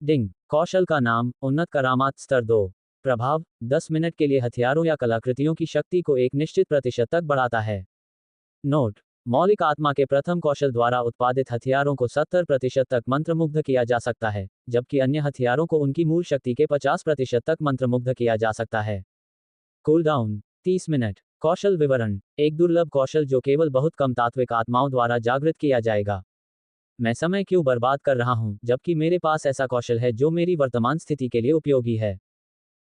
डिंग। कौशल का नाम उन्नत करामात स्तर 2। प्रभाव 10 मिनट के लिए हथियारों या कलाकृतियों की शक्ति को एक निश्चित प्रतिशत तक बढ़ाता है। नोट। मौलिक आत्मा के प्रथम कौशल द्वारा उत्पादित हथियारों को 70% तक मंत्रमुग्ध किया जा सकता है, जबकि अन्य हथियारों को उनकी मूल शक्ति के 50% तक मंत्रमुग्ध किया जा सकता है। Cooldown 30 minute. कौशल विवरण। एक दुर्लभ कौशल जो केवल बहुत कम तात्विक आत्माओं द्वारा जागृत किया जाएगा। मैं समय क्यों बर्बाद कर रहा हूं, जबकि मेरे पास ऐसा कौशल है जो मेरी वर्तमान स्थिति के लिए उपयोगी है।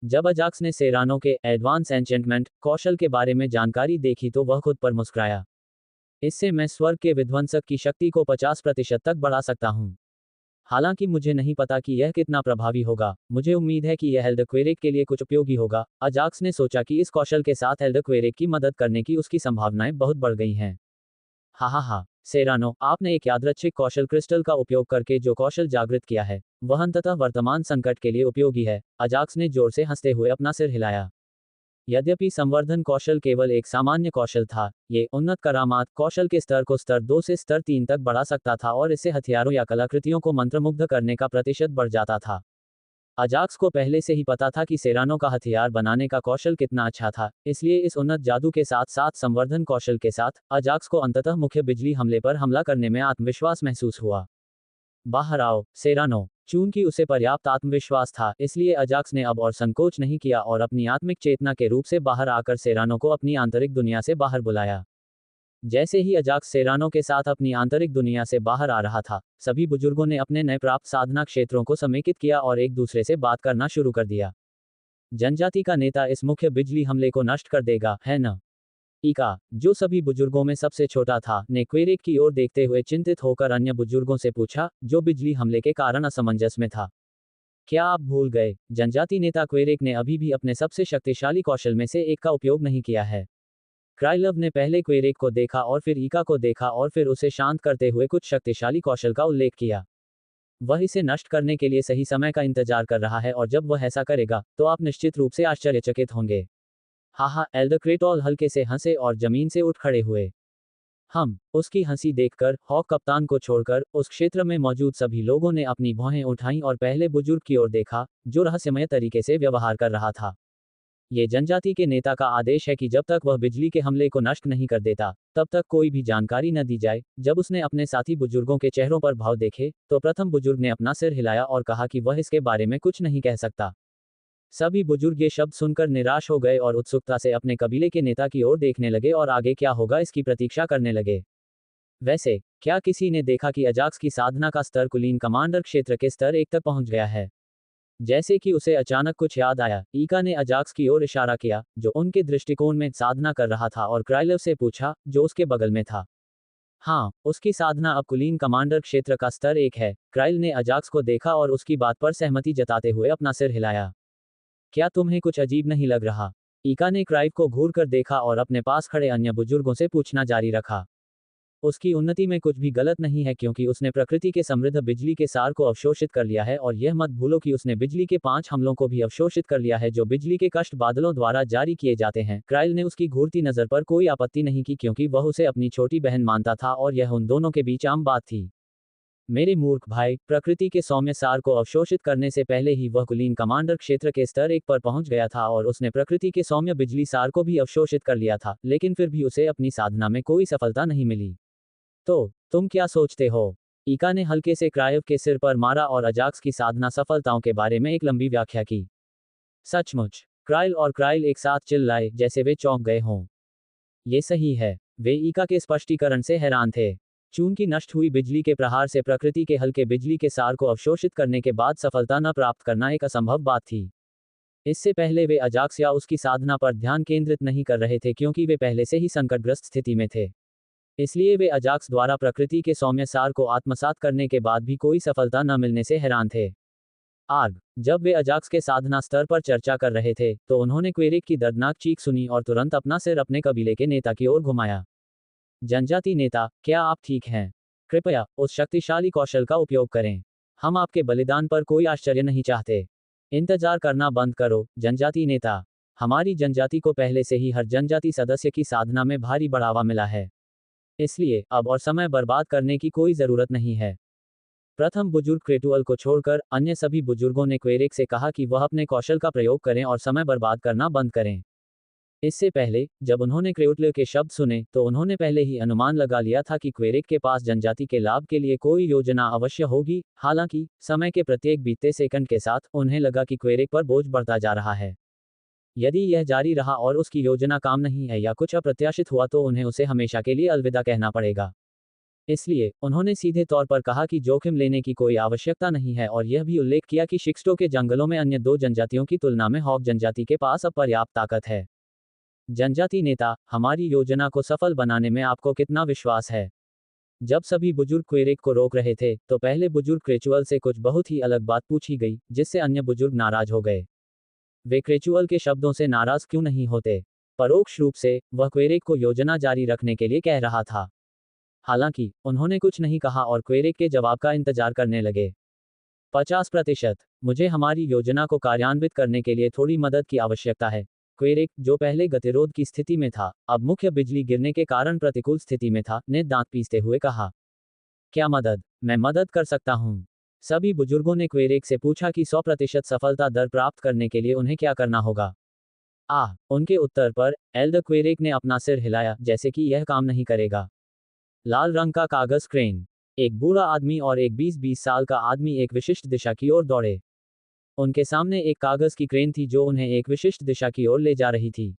जब अजाक्स ने सेरानो के एडवांस एन्चेंटमेंट कौशल के बारे में जानकारी देखी तो वह खुद पर मुस्कुराया। इससे मैं स्वर्ग के विध्वंसक की शक्ति को 50% तक बढ़ा सकता हूं। हालांकि मुझे नहीं पता कि यह कितना प्रभावी होगा। मुझे उम्मीद है कि यह एल्डक्वेरेक के लिए कुछ उपयोगी होगा। अजाक्स ने सोचा कि इस कौशल के साथ एल्डक्वेरेक की मदद करने की उसकी संभावनाएं बहुत बढ़ गई हैं। हा, सेरानो, आपने एक यादृच्छिक कौशल क्रिस्टल का उपयोग करके जो कौशल जागृत किया है, वह अंततः वर्तमान संकट के लिए उपयोगी है। अजाक्स ने जोर से हंसते हुए अपना सिर हिलाया। यद्यपि संवर्धन कौशल केवल एक सामान्य कौशल था, ये उन्नत करामात कौशल के स्तर को स्तर 2 से स्तर 3 तक बढ़ा सकता था और इससे हथियारों या कलाकृतियों को मंत्रमुग्ध करने का प्रतिशत बढ़ जाता था। अजाक्स को पहले से ही पता था कि सेरानो का हथियार बनाने का कौशल कितना अच्छा था, इसलिए इस उन्नत जादू के साथ साथ संवर्धन कौशल के साथ अजाक्स को अंततः मुख्य बिजली हमले पर हमला करने में आत्मविश्वास महसूस हुआ। बाहर आओ, सेरानो। चूंकि उसे पर्याप्त आत्मविश्वास था, इसलिए अजाक्स ने अब और संकोच नहीं किया और अपनी आत्मिक चेतना के रूप से बाहर आकर सेरानो को अपनी आंतरिक दुनिया से बाहर बुलाया। जैसे ही अजाक्स सेरानो के साथ अपनी आंतरिक दुनिया से बाहर आ रहा था, सभी बुजुर्गों ने अपने नए प्राप्त साधना क्षेत्रों को समेकित किया और एक दूसरे से बात करना शुरू कर दिया। जनजाति का नेता इस मुख्य बिजली हमले को नष्ट कर देगा, है न? ईका, जो सभी बुजुर्गों में सबसे छोटा था, ने क्वेरेक की ओर देखते हुए चिंतित होकर अन्य बुजुर्गों से पूछा, जो बिजली हमले के कारण असमंजस में था। क्या आप भूल गए? जनजाति नेता क्वेरेक ने अभी भी अपने सबसे शक्तिशाली कौशल में से एक का उपयोग नहीं किया है। क्राइलव ने पहले क्वेरेक को देखा और फिर ईका को देखा और फिर उसे शांत करते हुए कुछ शक्तिशाली कौशल का उल्लेख किया। वह इसे नष्ट करने के लिए सही समय का इंतजार कर रहा है, और जब वह ऐसा करेगा तो आप निश्चित रूप से आश्चर्यचकित होंगे। हाहा, एल्डर क्रेटोल हल्के से हंसे और जमीन से उठ खड़े हुए। उसकी हंसी देखकर हॉक कप्तान को छोड़कर उस क्षेत्र में मौजूद सभी लोगों ने अपनी भौहें उठाईं और पहले बुजुर्ग की ओर देखा, जो रहस्यमय तरीके से व्यवहार कर रहा था। ये जनजाति के नेता का आदेश है कि जब तक वह बिजली के हमले को नष्ट नहीं कर देता, तब तक कोई भी जानकारी न दी जाए। जब उसने अपने साथी बुजुर्गों के चेहरों पर भाव देखे, तो प्रथम बुजुर्ग ने अपना सिर हिलाया और कहा कि वह इसके बारे में कुछ नहीं कह सकता। सभी बुजुर्ग ये शब्द सुनकर निराश हो गए और उत्सुकता से अपने कबीले के नेता की ओर देखने लगे और आगे क्या होगा इसकी प्रतीक्षा करने लगे। वैसे, क्या किसी ने देखा कि अजाक्स की साधना का स्तर कुलीन कमांडर क्षेत्र के स्तर 1 तक पहुंच गया है? जैसे कि उसे अचानक कुछ याद आया, ईका ने अजाक्स की ओर इशारा किया, जो उनके दृष्टिकोण में साधना कर रहा था, और क्राइलव से पूछा, जो उसके बगल में था। हाँ, उसकी साधना अब कुलीन कमांडर क्षेत्र का स्तर 1 है। क्राइल ने अजाक्स को देखा और उसकी बात पर सहमति जताते हुए अपना सिर हिलाया। क्या तुम्हें कुछ अजीब नहीं लग रहा? ईका ने क्राइव को घूर कर देखा और अपने पास खड़े अन्य बुजुर्गों से पूछना जारी रखा। उसकी उन्नति में कुछ भी गलत नहीं है, क्योंकि उसने प्रकृति के समृद्ध बिजली के सार को अवशोषित कर लिया है, और यह मत भूलो कि उसने बिजली के 5 हमलों को भी अवशोषित कर लिया है, जो बिजली के कष्ट बादलों द्वारा जारी किए जाते हैं। क्राइल ने उसकी घूरती नजर पर कोई आपत्ति नहीं की, क्योंकि वह उसे अपनी छोटी बहन मानता था और यह उन दोनों के बीच आम बात थी। मेरे मूर्ख भाई, प्रकृति के सौम्य सार को अवशोषित करने से पहले ही वह कुलीन कमांडर क्षेत्र के स्तर 1 पर पहुंच गया था, और उसने प्रकृति के सौम्य बिजली सार को भी अवशोषित कर लिया था, लेकिन फिर भी उसे अपनी साधना में कोई सफलता नहीं मिली। तो तुम क्या सोचते हो? ईका ने हल्के से क्राइव के सिर पर मारा और अजाक्स की साधना सफलताओं के बारे में एक लंबी व्याख्या की। सचमुच? क्राइल और क्राइल एक साथ चिल्लाए, जैसे वे चौंक गए हों। ये सही है। वे ईका के स्पष्टीकरण से हैरान थे। चूंकि नष्ट हुई बिजली के प्रहार से प्रकृति के हल्के बिजली के सार को अवशोषित करने के बाद सफलता न प्राप्त करना एक असंभव बात थी। इससे पहले वे अजाक्स या उसकी साधना पर ध्यान केंद्रित नहीं कर रहे थे, क्योंकि वे पहले से ही संकटग्रस्त स्थिति में थे। इसलिए वे अजाक्स द्वारा प्रकृति के सौम्य सार को आत्मसात करने के बाद भी कोई सफलता न मिलने से हैरान थे। जब वे अजाक्स के साधना स्तर पर चर्चा कर रहे थे, तो उन्होंने क्वेरिक की दर्दनाक चीख सुनी और तुरंत अपना सिर अपने कबीले के नेता की ओर घुमाया। जनजाति नेता, क्या आप ठीक हैं? कृपया उस शक्तिशाली कौशल का उपयोग करें। हम आपके बलिदान पर कोई आश्चर्य नहीं चाहते। इंतजार करना बंद करो। जनजाति नेता, हमारी जनजाति को पहले से ही हर जनजाति सदस्य की साधना में भारी बढ़ावा मिला है, इसलिए अब और समय बर्बाद करने की कोई जरूरत नहीं है। प्रथम बुजुर्ग क्रेटुअल को छोड़कर अन्य सभी बुजुर्गों ने क्वेरिक से कहा कि वह अपने कौशल का प्रयोग करें और समय बर्बाद करना बंद करें। इससे पहले, जब उन्होंने क्रेटुअल के शब्द सुने, तो उन्होंने पहले ही अनुमान लगा लिया था कि क्वेरिक के पास जनजाति के लाभ के लिए कोई योजना अवश्य होगी। हालांकि, समय के प्रत्येक बीतते सेकंड के साथ, उन्हें लगा कि क्वेरिक पर बोझ बढ़ता जा रहा है। यदि यह जारी रहा और उसकी योजना काम नहीं है या कुछ अप्रत्याशित हुआ, तो उन्हें उसे हमेशा के लिए अलविदा कहना पड़ेगा। इसलिए, उन्होंने सीधे तौर पर कहा कि जोखिम लेने की कोई आवश्यकता नहीं है, और यह भी उल्लेख किया कि शिक्स्टो के जंगलों में अन्य 2 जनजातियों की तुलना में हॉक जनजाति के पास अब पर्याप्त ताकत है। जनजाति नेता, हमारी योजना को सफल बनाने में आपको कितना विश्वास है? जब सभी बुजुर्ग क्वेरिक को रोक रहे थे, तो पहले बुजुर्ग क्रेचुअल से कुछ बहुत ही अलग बात पूछी गई, जिससे अन्य बुजुर्ग नाराज हो गए। वे क्रेचुअल के शब्दों से नाराज क्यों नहीं होते? परोक्ष रूप से, वह क्वेरिक को योजना जारी रखने के लिए कह रहा था। हालांकि, उन्होंने कुछ नहीं कहा और क्वेरिक के जवाब का इंतजार करने लगे। 50%। मुझे हमारी योजना को कार्यान्वित करने के लिए थोड़ी मदद की आवश्यकता है। क्वेरिक, जो पहले गतिरोध की स्थिति में था, अब मुख्य बिजली गिरने के कारण प्रतिकूल स्थिति में था, ने दांत पीसते हुए कहा। क्या मदद? मैं मदद कर सकता हूँ। सभी बुजुर्गों ने क्वेरिक से पूछा कि 100% सफलता दर प्राप्त करने के लिए उन्हें क्या करना होगा। उनके उत्तर पर, एल्डर क्वेरिक ने अपना सिर हिलाया, जैसे कि यह काम नहीं करेगा। लाल रंग का कागज क्रेन। एक बूढ़ा आदमी और एक 20-20 साल का आदमी एक विशिष्ट दिशा की ओर दौड़े। उनके सामने एक कागज की क्रेन थी जो उन्हें एक विशिष्ट दिशा की ओर ले जा रही थी।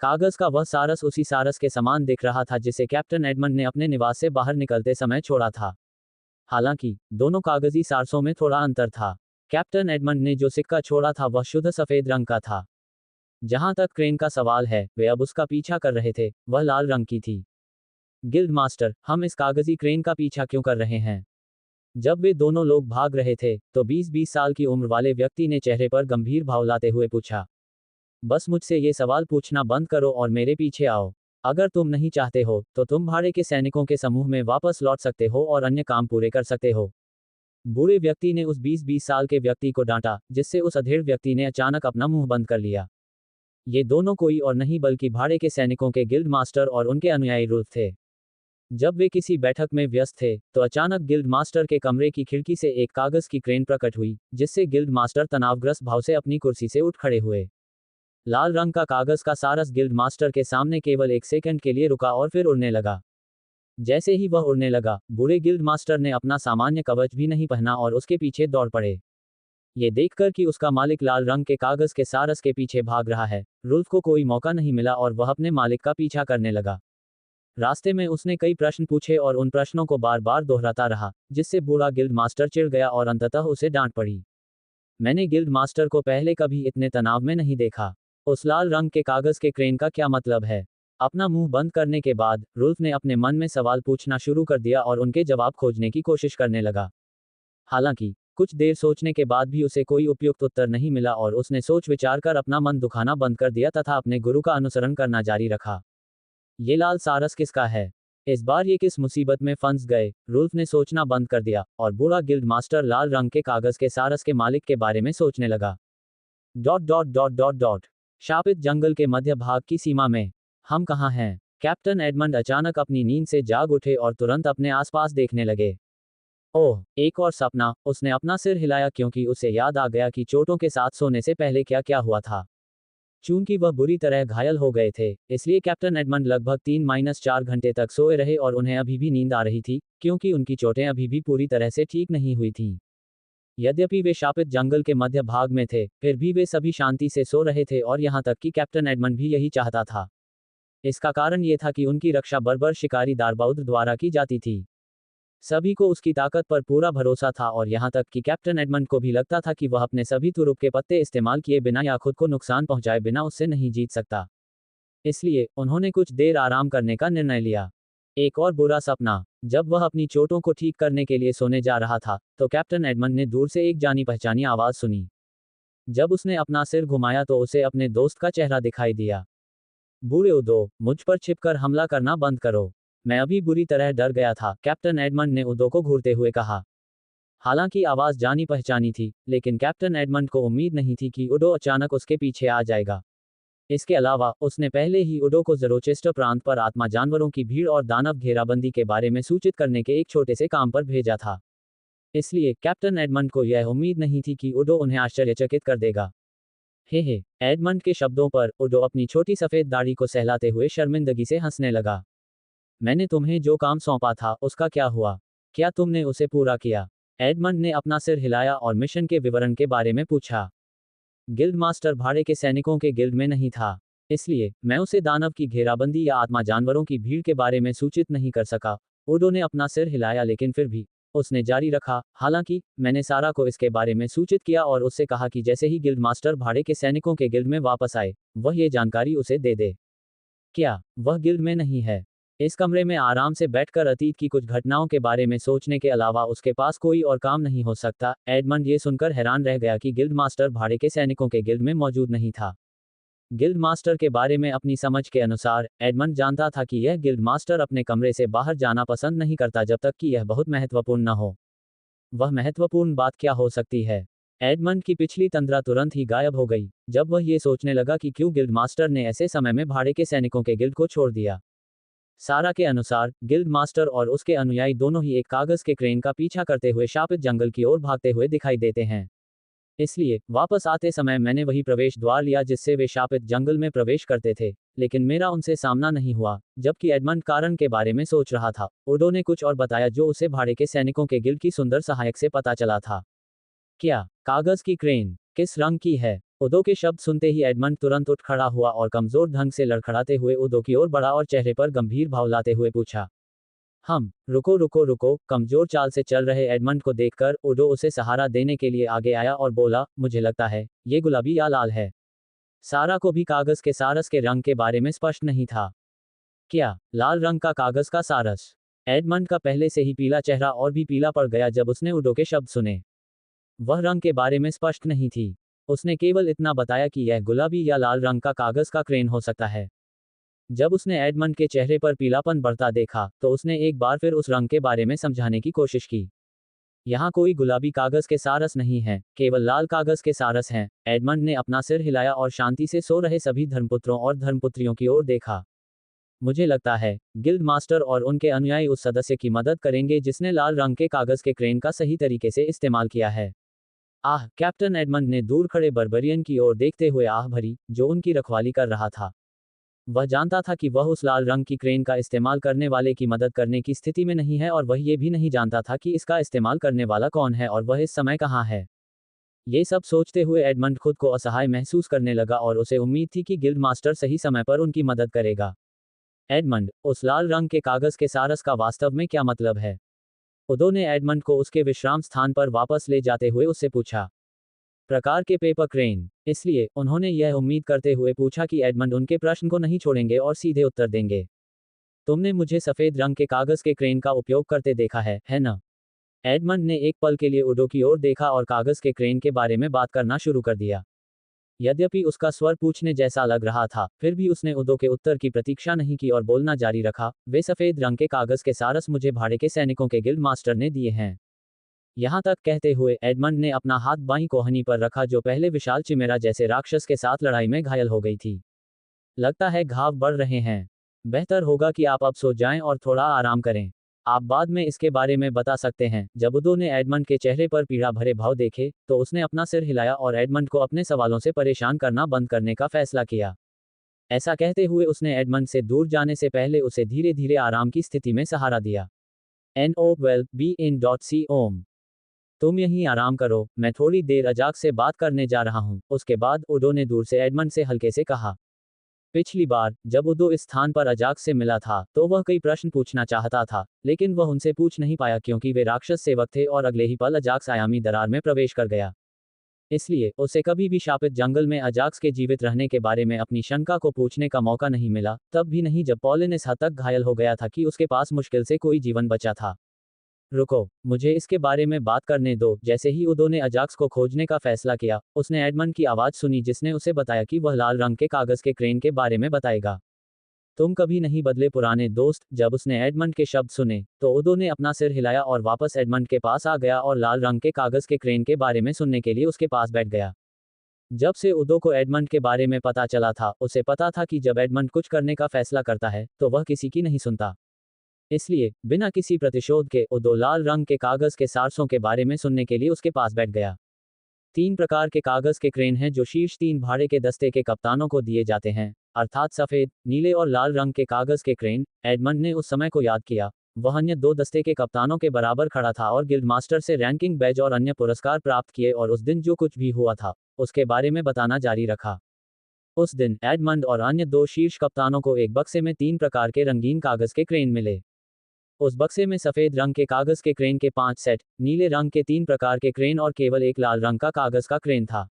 कागज का वह सारस उसी सारस के समान दिख रहा था जिसे कैप्टन एडमंड ने अपने निवास से बाहर निकलते समय छोड़ा था। हालांकि, दोनों कागजी सारसों में थोड़ा अंतर था। कैप्टन एडमंड ने जो सिक्का छोड़ा था वह शुद्ध सफेद रंग का था। जहां तक क्रेन का सवाल है, वे अब उसका पीछा कर रहे थे, वह लाल रंग की थी। गिल्ड मास्टर, हम इस कागजी क्रेन का पीछा क्यों कर रहे हैं? जब वे दोनों लोग भाग रहे थे, तो 20-20 साल की उम्र वाले व्यक्ति ने चेहरे पर गंभीर भाव लाते हुए पूछा। बस मुझसे ये सवाल पूछना बंद करो और मेरे पीछे आओ। अगर तुम नहीं चाहते हो, तो तुम भाड़े के सैनिकों के समूह में वापस लौट सकते हो और अन्य काम पूरे कर सकते हो। बूढ़े व्यक्ति ने उस 20-20 साल के व्यक्ति को डांटा, जिससे उस अधेड़ व्यक्ति ने अचानक अपना मुंह बंद कर लिया। ये दोनों कोई और नहीं बल्कि भाड़े के सैनिकों के गिल्ड मास्टर और उनके अनुयायी रुल्फ थे। जब वे किसी बैठक में व्यस्त थे, तो अचानक गिल्ड मास्टर के कमरे की खिड़की से एक कागज की क्रेन प्रकट हुई, जिससे गिल्ड मास्टर तनावग्रस्त भाव से अपनी कुर्सी से उठ खड़े हुए। लाल रंग का कागज का सारस गिल्ड मास्टर के सामने केवल एक सेकंड के लिए रुका और फिर उड़ने लगा। जैसे ही वह उड़ने लगा, बूढ़े गिल्ड मास्टर ने अपना सामान्य कवच भी नहीं पहना और उसके पीछे दौड़ पड़े। ये देखकर कि उसका मालिक लाल रंग के कागज के सारस के पीछे भाग रहा है, रुल्फ को कोई मौका नहीं मिला और वह अपने मालिक का पीछा करने लगा। रास्ते में उसने कई प्रश्न पूछे और उन प्रश्नों को बार बार दोहराता रहा, जिससे बूढ़ा गिल्ड मास्टर चिढ़ गया और अंततः उसे डांट पड़ी। मैंने गिल्ड मास्टर को पहले कभी इतने तनाव में नहीं देखा। उस लाल रंग के कागज के क्रेन का क्या मतलब है? अपना मुंह बंद करने के बाद रुल्फ ने अपने मन में सवाल पूछना शुरू कर दिया और उनके जवाब खोजने की कोशिश करने लगा। हालांकि कुछ देर सोचने के बाद भी उसे कोई उपयुक्त उत्तर नहीं मिला और उसने सोच विचार कर अपना मन दुखाना बंद कर दिया तथा अपने गुरु का अनुसरण करना जारी रखा। ये लाल सारस किसका है? इस बार ये किस मुसीबत में फंस गए? रुल्फ ने सोचना बंद कर दिया और बूढ़ा गिल्ड मास्टर लाल रंग के कागज के सारस के मालिक के बारे में सोचने लगा। शापित जंगल के मध्य भाग की सीमा में हम कहाँ हैं? कैप्टन एडमंड अचानक अपनी नींद से जाग उठे और तुरंत अपने आसपास देखने लगे। ओह, एक और सपना। उसने अपना सिर हिलाया क्योंकि उसे याद आ गया कि चोटों के साथ सोने से पहले क्या क्या हुआ था। चूंकि वह बुरी तरह घायल हो गए थे, इसलिए कैप्टन एडमंड लगभग 3-4 घंटे तक सोए रहे और उन्हें अभी भी नींद आ रही थी, क्योंकि उनकी चोटें अभी भी पूरी तरह से ठीक नहीं हुई थीं। यद्यपि वे शापित जंगल के मध्य भाग में थे, फिर भी वे सभी शांति से सो रहे थे और यहाँ तक कि कैप्टन एडमंड भी यही चाहता था। इसका कारण ये था कि उनकी रक्षा बर्बर शिकारी दारबाउद द्वारा की जाती थी। सभी को उसकी ताकत पर पूरा भरोसा था और यहाँ तक कि कैप्टन एडमंड को भी लगता था कि वह अपने सभी तुरुप के पत्ते इस्तेमाल किए बिना या खुद को नुकसान पहुंचाए बिना उससे नहीं जीत सकता। इसलिए उन्होंने कुछ देर आराम करने का निर्णय लिया। एक और बुरा सपना। जब वह अपनी चोटों को ठीक करने के लिए सोने जा रहा था, तो कैप्टन एडमंड ने दूर से एक जानी पहचानी आवाज सुनी। जब उसने अपना सिर घुमाया तो उसे अपने दोस्त का चेहरा दिखाई दिया। बूढ़े उदो, मुझ पर छिपकर हमला करना बंद करो। मैं अभी बुरी तरह डर गया था, कैप्टन एडमंड ने उदो को घूरते हुए कहा। हालांकि आवाज जानी पहचानी थी, लेकिन कैप्टन एडमंड को उम्मीद नहीं थी कि उडो अचानक उसके पीछे आ जाएगा। इसके अलावा उसने पहले ही उडो को ज़रोचेस्टर प्रांत पर आत्मा जानवरों की भीड़ और दानव घेराबंदी के बारे में सूचित करने के एक छोटे से काम पर भेजा था। इसलिए कैप्टन एडमंड को यह उम्मीद नहीं थी कि उडो उन्हें आश्चर्यचकित कर देगा। हे, एडमंड के शब्दों पर उडो अपनी छोटी सफ़ेद दाढ़ी को सहलाते हुए शर्मिंदगी से हंसने लगा। मैंने तुम्हें जो काम सौंपा था उसका क्या हुआ? क्या तुमने उसे पूरा किया? एडमंड ने अपना सिर हिलाया और मिशन के विवरण के बारे में पूछा। गिल्ड मास्टर भाड़े के सैनिकों के गिल्ड में नहीं था, इसलिए मैं उसे दानव की घेराबंदी या आत्मा जानवरों की भीड़ के बारे में सूचित नहीं कर सका। उडो ने अपना सिर हिलाया, लेकिन फिर भी उसने जारी रखा, हालांकि मैंने सारा को इसके बारे में सूचित किया और उससे कहा कि जैसे ही गिल्ड मास्टर भाड़े के सैनिकों के गिल्ड में वापस आए, वह ये जानकारी उसे दे दे। क्या वह गिल्ड में नहीं है? इस कमरे में आराम से बैठकर अतीत की कुछ घटनाओं के बारे में सोचने के अलावा उसके पास कोई और काम नहीं हो सकता। एडमंड ये सुनकर हैरान रह गया कि गिल्ड मास्टर भाड़े के सैनिकों के गिल्ड में मौजूद नहीं था। गिल्ड मास्टर के बारे में अपनी समझ के अनुसार एडमंड जानता था कि यह गिल्ड मास्टर अपने कमरे से बाहर जाना पसंद नहीं करता जब तक कि यह बहुत महत्वपूर्ण न हो। वह महत्वपूर्ण बात क्या हो सकती है? एडमंड की पिछली तंद्रा तुरंत ही गायब हो गई, जब वह ये सोचने लगा कि क्यों गिल्ड मास्टर ने ऐसे समय में भाड़े के सैनिकों के गिल्ड को छोड़ दिया। सारा के अनुसार गिल्ड मास्टर और उसके अनुयायी दोनों ही एक कागज के क्रेन का पीछा करते हुए शापित जंगल की ओर भागते हुए दिखाई देते हैं। इसलिए वापस आते समय मैंने वही प्रवेश द्वार लिया जिससे वे शापित जंगल में प्रवेश करते थे, लेकिन मेरा उनसे सामना नहीं हुआ। जबकि एडमंड कारण के बारे में सोच रहा था, उडो ने कुछ और बताया जो उसे भाड़े के सैनिकों के गिल्ड की सुंदर सहायक से पता चला था। क्या कागज की क्रेन किस रंग की है? उदो के शब्द सुनते ही एडमंड तुरंत उठ खड़ा हुआ और कमजोर ढंग से लड़खड़ाते हुए उदो की ओर बढ़ा और चेहरे पर गंभीर भाव लाते हुए पूछा। रुको, कमजोर चाल से चल रहे एडमंड को देखकर उडो उसे सहारा देने के लिए आगे आया और बोला, मुझे लगता है ये गुलाबी या लाल है। सारा को भी कागज के सारस के रंग के बारे में स्पष्ट नहीं था। क्या लाल रंग का कागज का सारस? एडमंड का पहले से ही पीला चेहरा और भी पीला पड़ गया जब उसने उडो के शब्द सुने। वह रंग के बारे में स्पष्ट नहीं थी, उसने केवल इतना बताया कि यह गुलाबी या लाल रंग का कागज का क्रेन हो सकता है। जब उसने एडमंड के चेहरे पर पीलापन बढ़ता देखा, तो उसने एक बार फिर उस रंग के बारे में समझाने की कोशिश की। यहाँ कोई गुलाबी कागज के सारस नहीं है, केवल लाल कागज के सारस हैं। एडमंड ने अपना सिर हिलाया और शांति से सो रहे सभी धर्मपुत्रों और धर्मपुत्रियों की ओर देखा। मुझे लगता है, गिल्ड मास्टर और उनके अनुयायी उस सदस्य की मदद करेंगे जिसने लाल रंग के कागज के क्रेन का सही तरीके से इस्तेमाल किया है। आह, कैप्टन एडमंड ने दूर खड़े बर्बरियन की ओर देखते हुए आह भरी, जो उनकी रखवाली कर रहा था। वह जानता था कि वह उस लाल रंग की क्रेन का इस्तेमाल करने वाले की मदद करने की स्थिति में नहीं है और वह ये भी नहीं जानता था कि इसका इस्तेमाल करने वाला कौन है और वह इस समय कहाँ है। ये सब सोचते हुए एडमंड खुद को असहाय महसूस करने लगा और उसे उम्मीद थी कि गिल्ड मास्टर सही समय पर उनकी मदद करेगा। एडमंड, उस लाल रंग के कागज के सारस का वास्तव में क्या मतलब है? उदो ने एडमंड को उसके विश्राम स्थान पर वापस ले जाते हुए उससे पूछा। प्रकार के पेपर क्रेन। इसलिए उन्होंने यह उम्मीद करते हुए पूछा कि एडमंड उनके प्रश्न को नहीं छोड़ेंगे और सीधे उत्तर देंगे। तुमने मुझे सफेद रंग के कागज के क्रेन का उपयोग करते देखा है ना? एडमंड ने एक पल के लिए उडो की ओर देखा और कागज के क्रेन के बारे में बात करना शुरू कर दिया। यद्यपि उसका स्वर पूछने जैसा लग रहा था, फिर भी उसने उदो के उत्तर की प्रतीक्षा नहीं की और बोलना जारी रखा। वे सफेद रंग के कागज के सारस मुझे भाड़े के सैनिकों के गिल्ड मास्टर ने दिए हैं। यहाँ तक कहते हुए एडमंड ने अपना हाथ बाईं कोहनी पर रखा जो पहले विशाल चिमेरा जैसे राक्षस के साथ लड़ाई में घायल हो गई थी। लगता है घाव बढ़ रहे हैं। बेहतर होगा कि आप अब सो जाएं और थोड़ा आराम करें। आप बाद में इसके बारे में बता सकते हैं। जब उदो ने एडमंड के चेहरे पर पीड़ा भरे भाव देखे, तो उसने अपना सिर हिलाया और एडमंड को अपने सवालों से परेशान करना बंद करने का फैसला किया। ऐसा कहते हुए उसने एडमंड से दूर जाने से पहले उसे धीरे धीरे आराम की स्थिति में सहारा दिया। NO12BIN.C ओम। तुम यहीं आराम करो, मैं थोड़ी देर अजाक से बात करने जा रहा हूँ। उसके बाद उडो ने दूर से एडमंड से हल्के से कहा। पिछली बार जब उदो इस स्थान पर अजाक से मिला था तो वह कई प्रश्न पूछना चाहता था, लेकिन वह उनसे पूछ नहीं पाया क्योंकि वे राक्षस सेवक थे और अगले ही पल अजाक्स आयामी दरार में प्रवेश कर गया। इसलिए उसे कभी भी शापित जंगल में अजाक्स के जीवित रहने के बारे में अपनी शंका को पूछने का मौका नहीं मिला, तब भी नहीं जब पॉलिन इस हद तक घायल हो गया था कि उसके पास मुश्किल से कोई जीवन बचा था। रुको, मुझे इसके बारे में बात करने दो। जैसे ही उदो ने अजाक्स को खोजने का फैसला किया, उसने एडमंड की आवाज सुनी जिसने उसे बताया कि वह लाल रंग के कागज के क्रेन के बारे में बताएगा। तुम कभी नहीं बदले पुराने दोस्त। जब उसने एडमंड के शब्द सुने, तो उदो ने अपना सिर हिलाया और वापस एडमंड के पास आ गया और लाल रंग के कागज के क्रेन के बारे में सुनने के लिए उसके पास बैठ गया। जब से उदो को एडमंड के बारे में पता चला था, उसे पता था कि जब एडमंड कुछ करने का फैसला करता है, तो वह किसी की नहीं सुनता। इसलिए बिना किसी प्रतिशोध के उदो लाल रंग के कागज के सारसों के बारे में सुनने के लिए उसके पास बैठ गया। 3 प्रकार के कागज के क्रेन हैं जो शीर्ष 3 भाड़े के दस्ते के कप्तानों को दिए जाते हैं, अर्थात सफेद, नीले और लाल रंग के कागज के क्रेन। एडमंड ने उस समय को याद किया। वह अन्य 2 दस्ते के कप्तानों के बराबर खड़ा था और गिल्ड मास्टर से रैंकिंग बैज और अन्य पुरस्कार प्राप्त किए और उस दिन जो कुछ भी हुआ था, उसके बारे में बताना जारी रखा। उस दिन एडमंड और अन्य 2 शीर्ष कप्तानों को एक बक्से में 3 प्रकार के रंगीन कागज के क्रेन मिले। उस बक्से में सफेद रंग के कागज के क्रेन के 5 सेट, नीले रंग के 3 प्रकार के क्रेन और केवल एक लाल रंग का कागज का क्रेन था।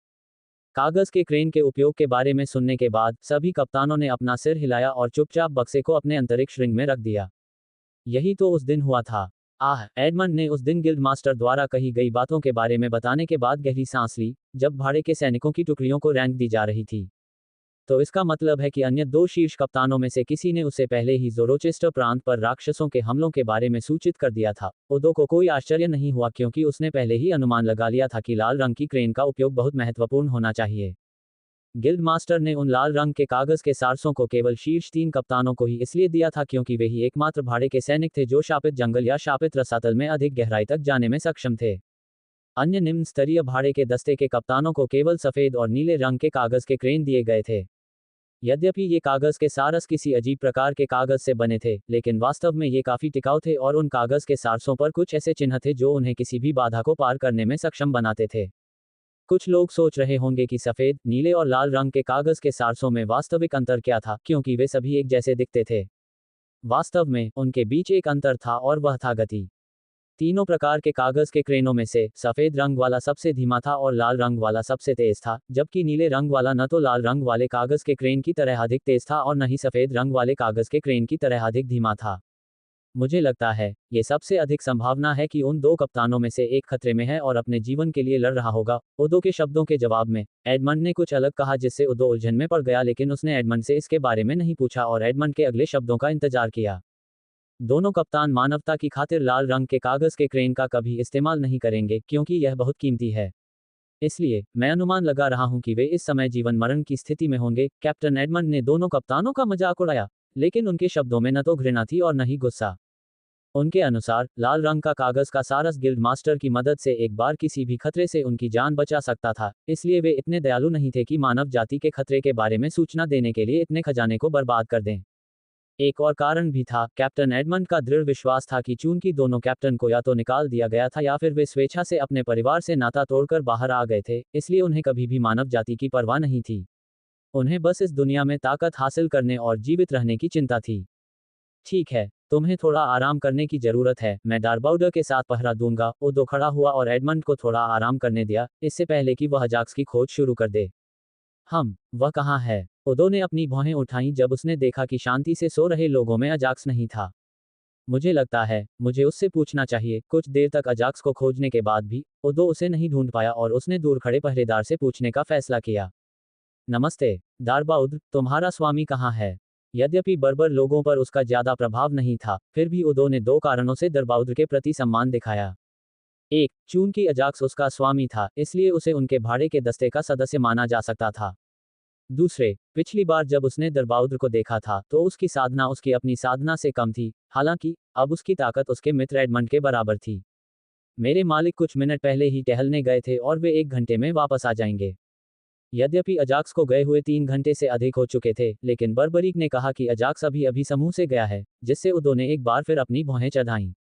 कागज के क्रेन के उपयोग के बारे में सुनने के बाद सभी कप्तानों ने अपना सिर हिलाया और चुपचाप बक्से को अपने अंतरिक्ष रिंग में रख दिया। यही तो उस दिन हुआ था। आह, एडमंड ने उस दिन गिल्ड मास्टर द्वारा कही गई बातों के बारे में बताने के बाद गहरी सांस ली, जब भाड़े के सैनिकों की टुकड़ियों को रैंक दी जा रही थी। तो इसका मतलब है कि अन्य 2 शीर्ष कप्तानों में से किसी ने उसे पहले ही ज़ोरोचेस्टर प्रांत पर राक्षसों के हमलों के बारे में सूचित कर दिया था। उदो को कोई आश्चर्य नहीं हुआ क्योंकि उसने पहले ही अनुमान लगा लिया था कि लाल रंग की क्रेन का उपयोग बहुत महत्वपूर्ण होना चाहिए। गिल्ड मास्टर ने उन लाल रंग के कागज के सारसों को केवल शीर्ष 3 कप्तानों को ही इसलिए दिया था क्योंकि वे ही एकमात्र भाड़े के सैनिक थे जो शापित जंगल या शापित रसातल में अधिक गहराई तक जाने में सक्षम थे। अन्य निम्न स्तरीय भाड़े के दस्ते के कप्तानों को केवल सफेद और नीले रंग के कागज के क्रेन दिए गए थे। यद्यपि ये कागज के सारस किसी अजीब प्रकार के कागज से बने थे, लेकिन वास्तव में ये काफी टिकाऊ थे और उन कागज के सारसों पर कुछ ऐसे चिन्ह थे जो उन्हें किसी भी बाधा को पार करने में सक्षम बनाते थे। कुछ लोग सोच रहे होंगे कि सफेद, नीले और लाल रंग के कागज के सारसों में वास्तविक अंतर क्या था, क्योंकि वे सभी एक जैसे दिखते थे। वास्तव में उनके बीच एक अंतर था और वह था गति। तीनों प्रकार के कागज के क्रेनों में से सफेद रंग वाला सबसे धीमा था और लाल रंग वाला सबसे तेज था, जबकि नीले रंग वाला न तो लाल रंग वाले कागज के क्रेन की तरह अधिक तेज था और न ही सफेद रंग वाले कागज के क्रेन की तरह अधिक धीमा था। मुझे लगता है, ये सबसे अधिक संभावना है कि उन 2 कप्तानों में से एक खतरे में है और अपने जीवन के लिए लड़ रहा होगा। उदो के शब्दों के जवाब में एडमंड ने कुछ अलग कहा जिससे उदो उलझन में पड़ गया, लेकिन उसने एडमंड से इसके बारे में नहीं पूछा और एडमंड के अगले शब्दों का इंतजार किया। दोनों कप्तान मानवता की खातिर लाल रंग के कागज के क्रेन का कभी इस्तेमाल नहीं करेंगे क्योंकि यह बहुत कीमती है। इसलिए मैं अनुमान लगा रहा हूं कि वे इस समय जीवन मरण की स्थिति में होंगे। कैप्टन एडमंड ने दोनों कप्तानों का मजाक उड़ाया, लेकिन उनके शब्दों में न तो घृणा थी और न ही गुस्सा। उनके अनुसार लाल रंग का कागज का सारस गिल्ड मास्टर की मदद से एक बार किसी भी खतरे से उनकी जान बचा सकता था, इसलिए वे इतने दयालु नहीं थे कि मानव जाति के खतरे के बारे में सूचना देने के लिए इतने खजाने को बर्बाद कर दें। एक और कारण भी था। कैप्टन एडमंड का दृढ़ विश्वास था कि चूंकि दोनों कैप्टन को या तो निकाल दिया गया था या फिर वे स्वेच्छा से अपने परिवार से नाता तोड़कर बाहर आ गए थे, इसलिए उन्हें कभी भी मानव जाति की परवाह नहीं थी। उन्हें बस इस दुनिया में ताकत हासिल करने और जीवित रहने की चिंता थी। ठीक है, तुम्हें थोड़ा आराम करने की जरूरत है, मैं डार्बाउडर के साथ पहरा दूंगा। ओदो खड़ा हुआ और एडमंड को थोड़ा आराम करने दिया, इससे पहले कि वह अजाक्स की खोज शुरू कर दे। वह कहाँ है? ओदो ने अपनी भौहें उठाईं जब उसने देखा कि शांति से सो रहे लोगों में अजाक्स नहीं था। मुझे लगता है मुझे उससे पूछना चाहिए। कुछ देर तक अजाक्स को खोजने के बाद भी ओदो उसे नहीं ढूंढ पाया और उसने दूर खड़े पहरेदार से पूछने का फैसला किया। नमस्ते दारबाउद, तुम्हारा स्वामी कहाँ है? यद्यपि बर्बर लोगों पर उसका ज्यादा प्रभाव नहीं था, फिर भी ओदो ने दो कारणों से दारबाउद के प्रति सम्मान दिखाया। एक, चूंकि अजाक्स उसका स्वामी था, इसलिए उसे उनके भाड़े के दस्ते का सदस्य माना जा सकता था। दूसरे, पिछली बार जब उसने दारबाउद को देखा था तो उसकी साधना उसकी अपनी साधना से कम थी, हालांकि अब उसकी ताकत उसके मित्र एडमंड के बराबर थी। मेरे मालिक कुछ मिनट पहले ही टहलने गए थे और वे 1 घंटे में वापस आ जाएंगे। यद्यपि अजाक्स को गए हुए 3 घंटे से अधिक हो चुके थे, लेकिन बर्बरीक ने कहा कि अजाक्स अभी अभी समूह से गया है, जिससे ओदो ने एक बार फिर अपनी भौहें चढ़ाईं।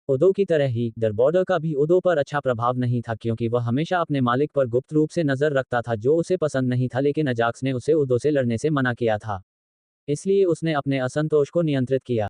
ओदो की तरह ही दारबाउडर का भी ओदो पर अच्छा प्रभाव नहीं था क्योंकि वह हमेशा अपने मालिक पर गुप्त रूप से नजर रखता था जो उसे पसंद नहीं था, लेकिन अजाक्स ने उसे ओदो से लड़ने से मना किया था। इसलिए उसने अपने असंतोष को नियंत्रित किया।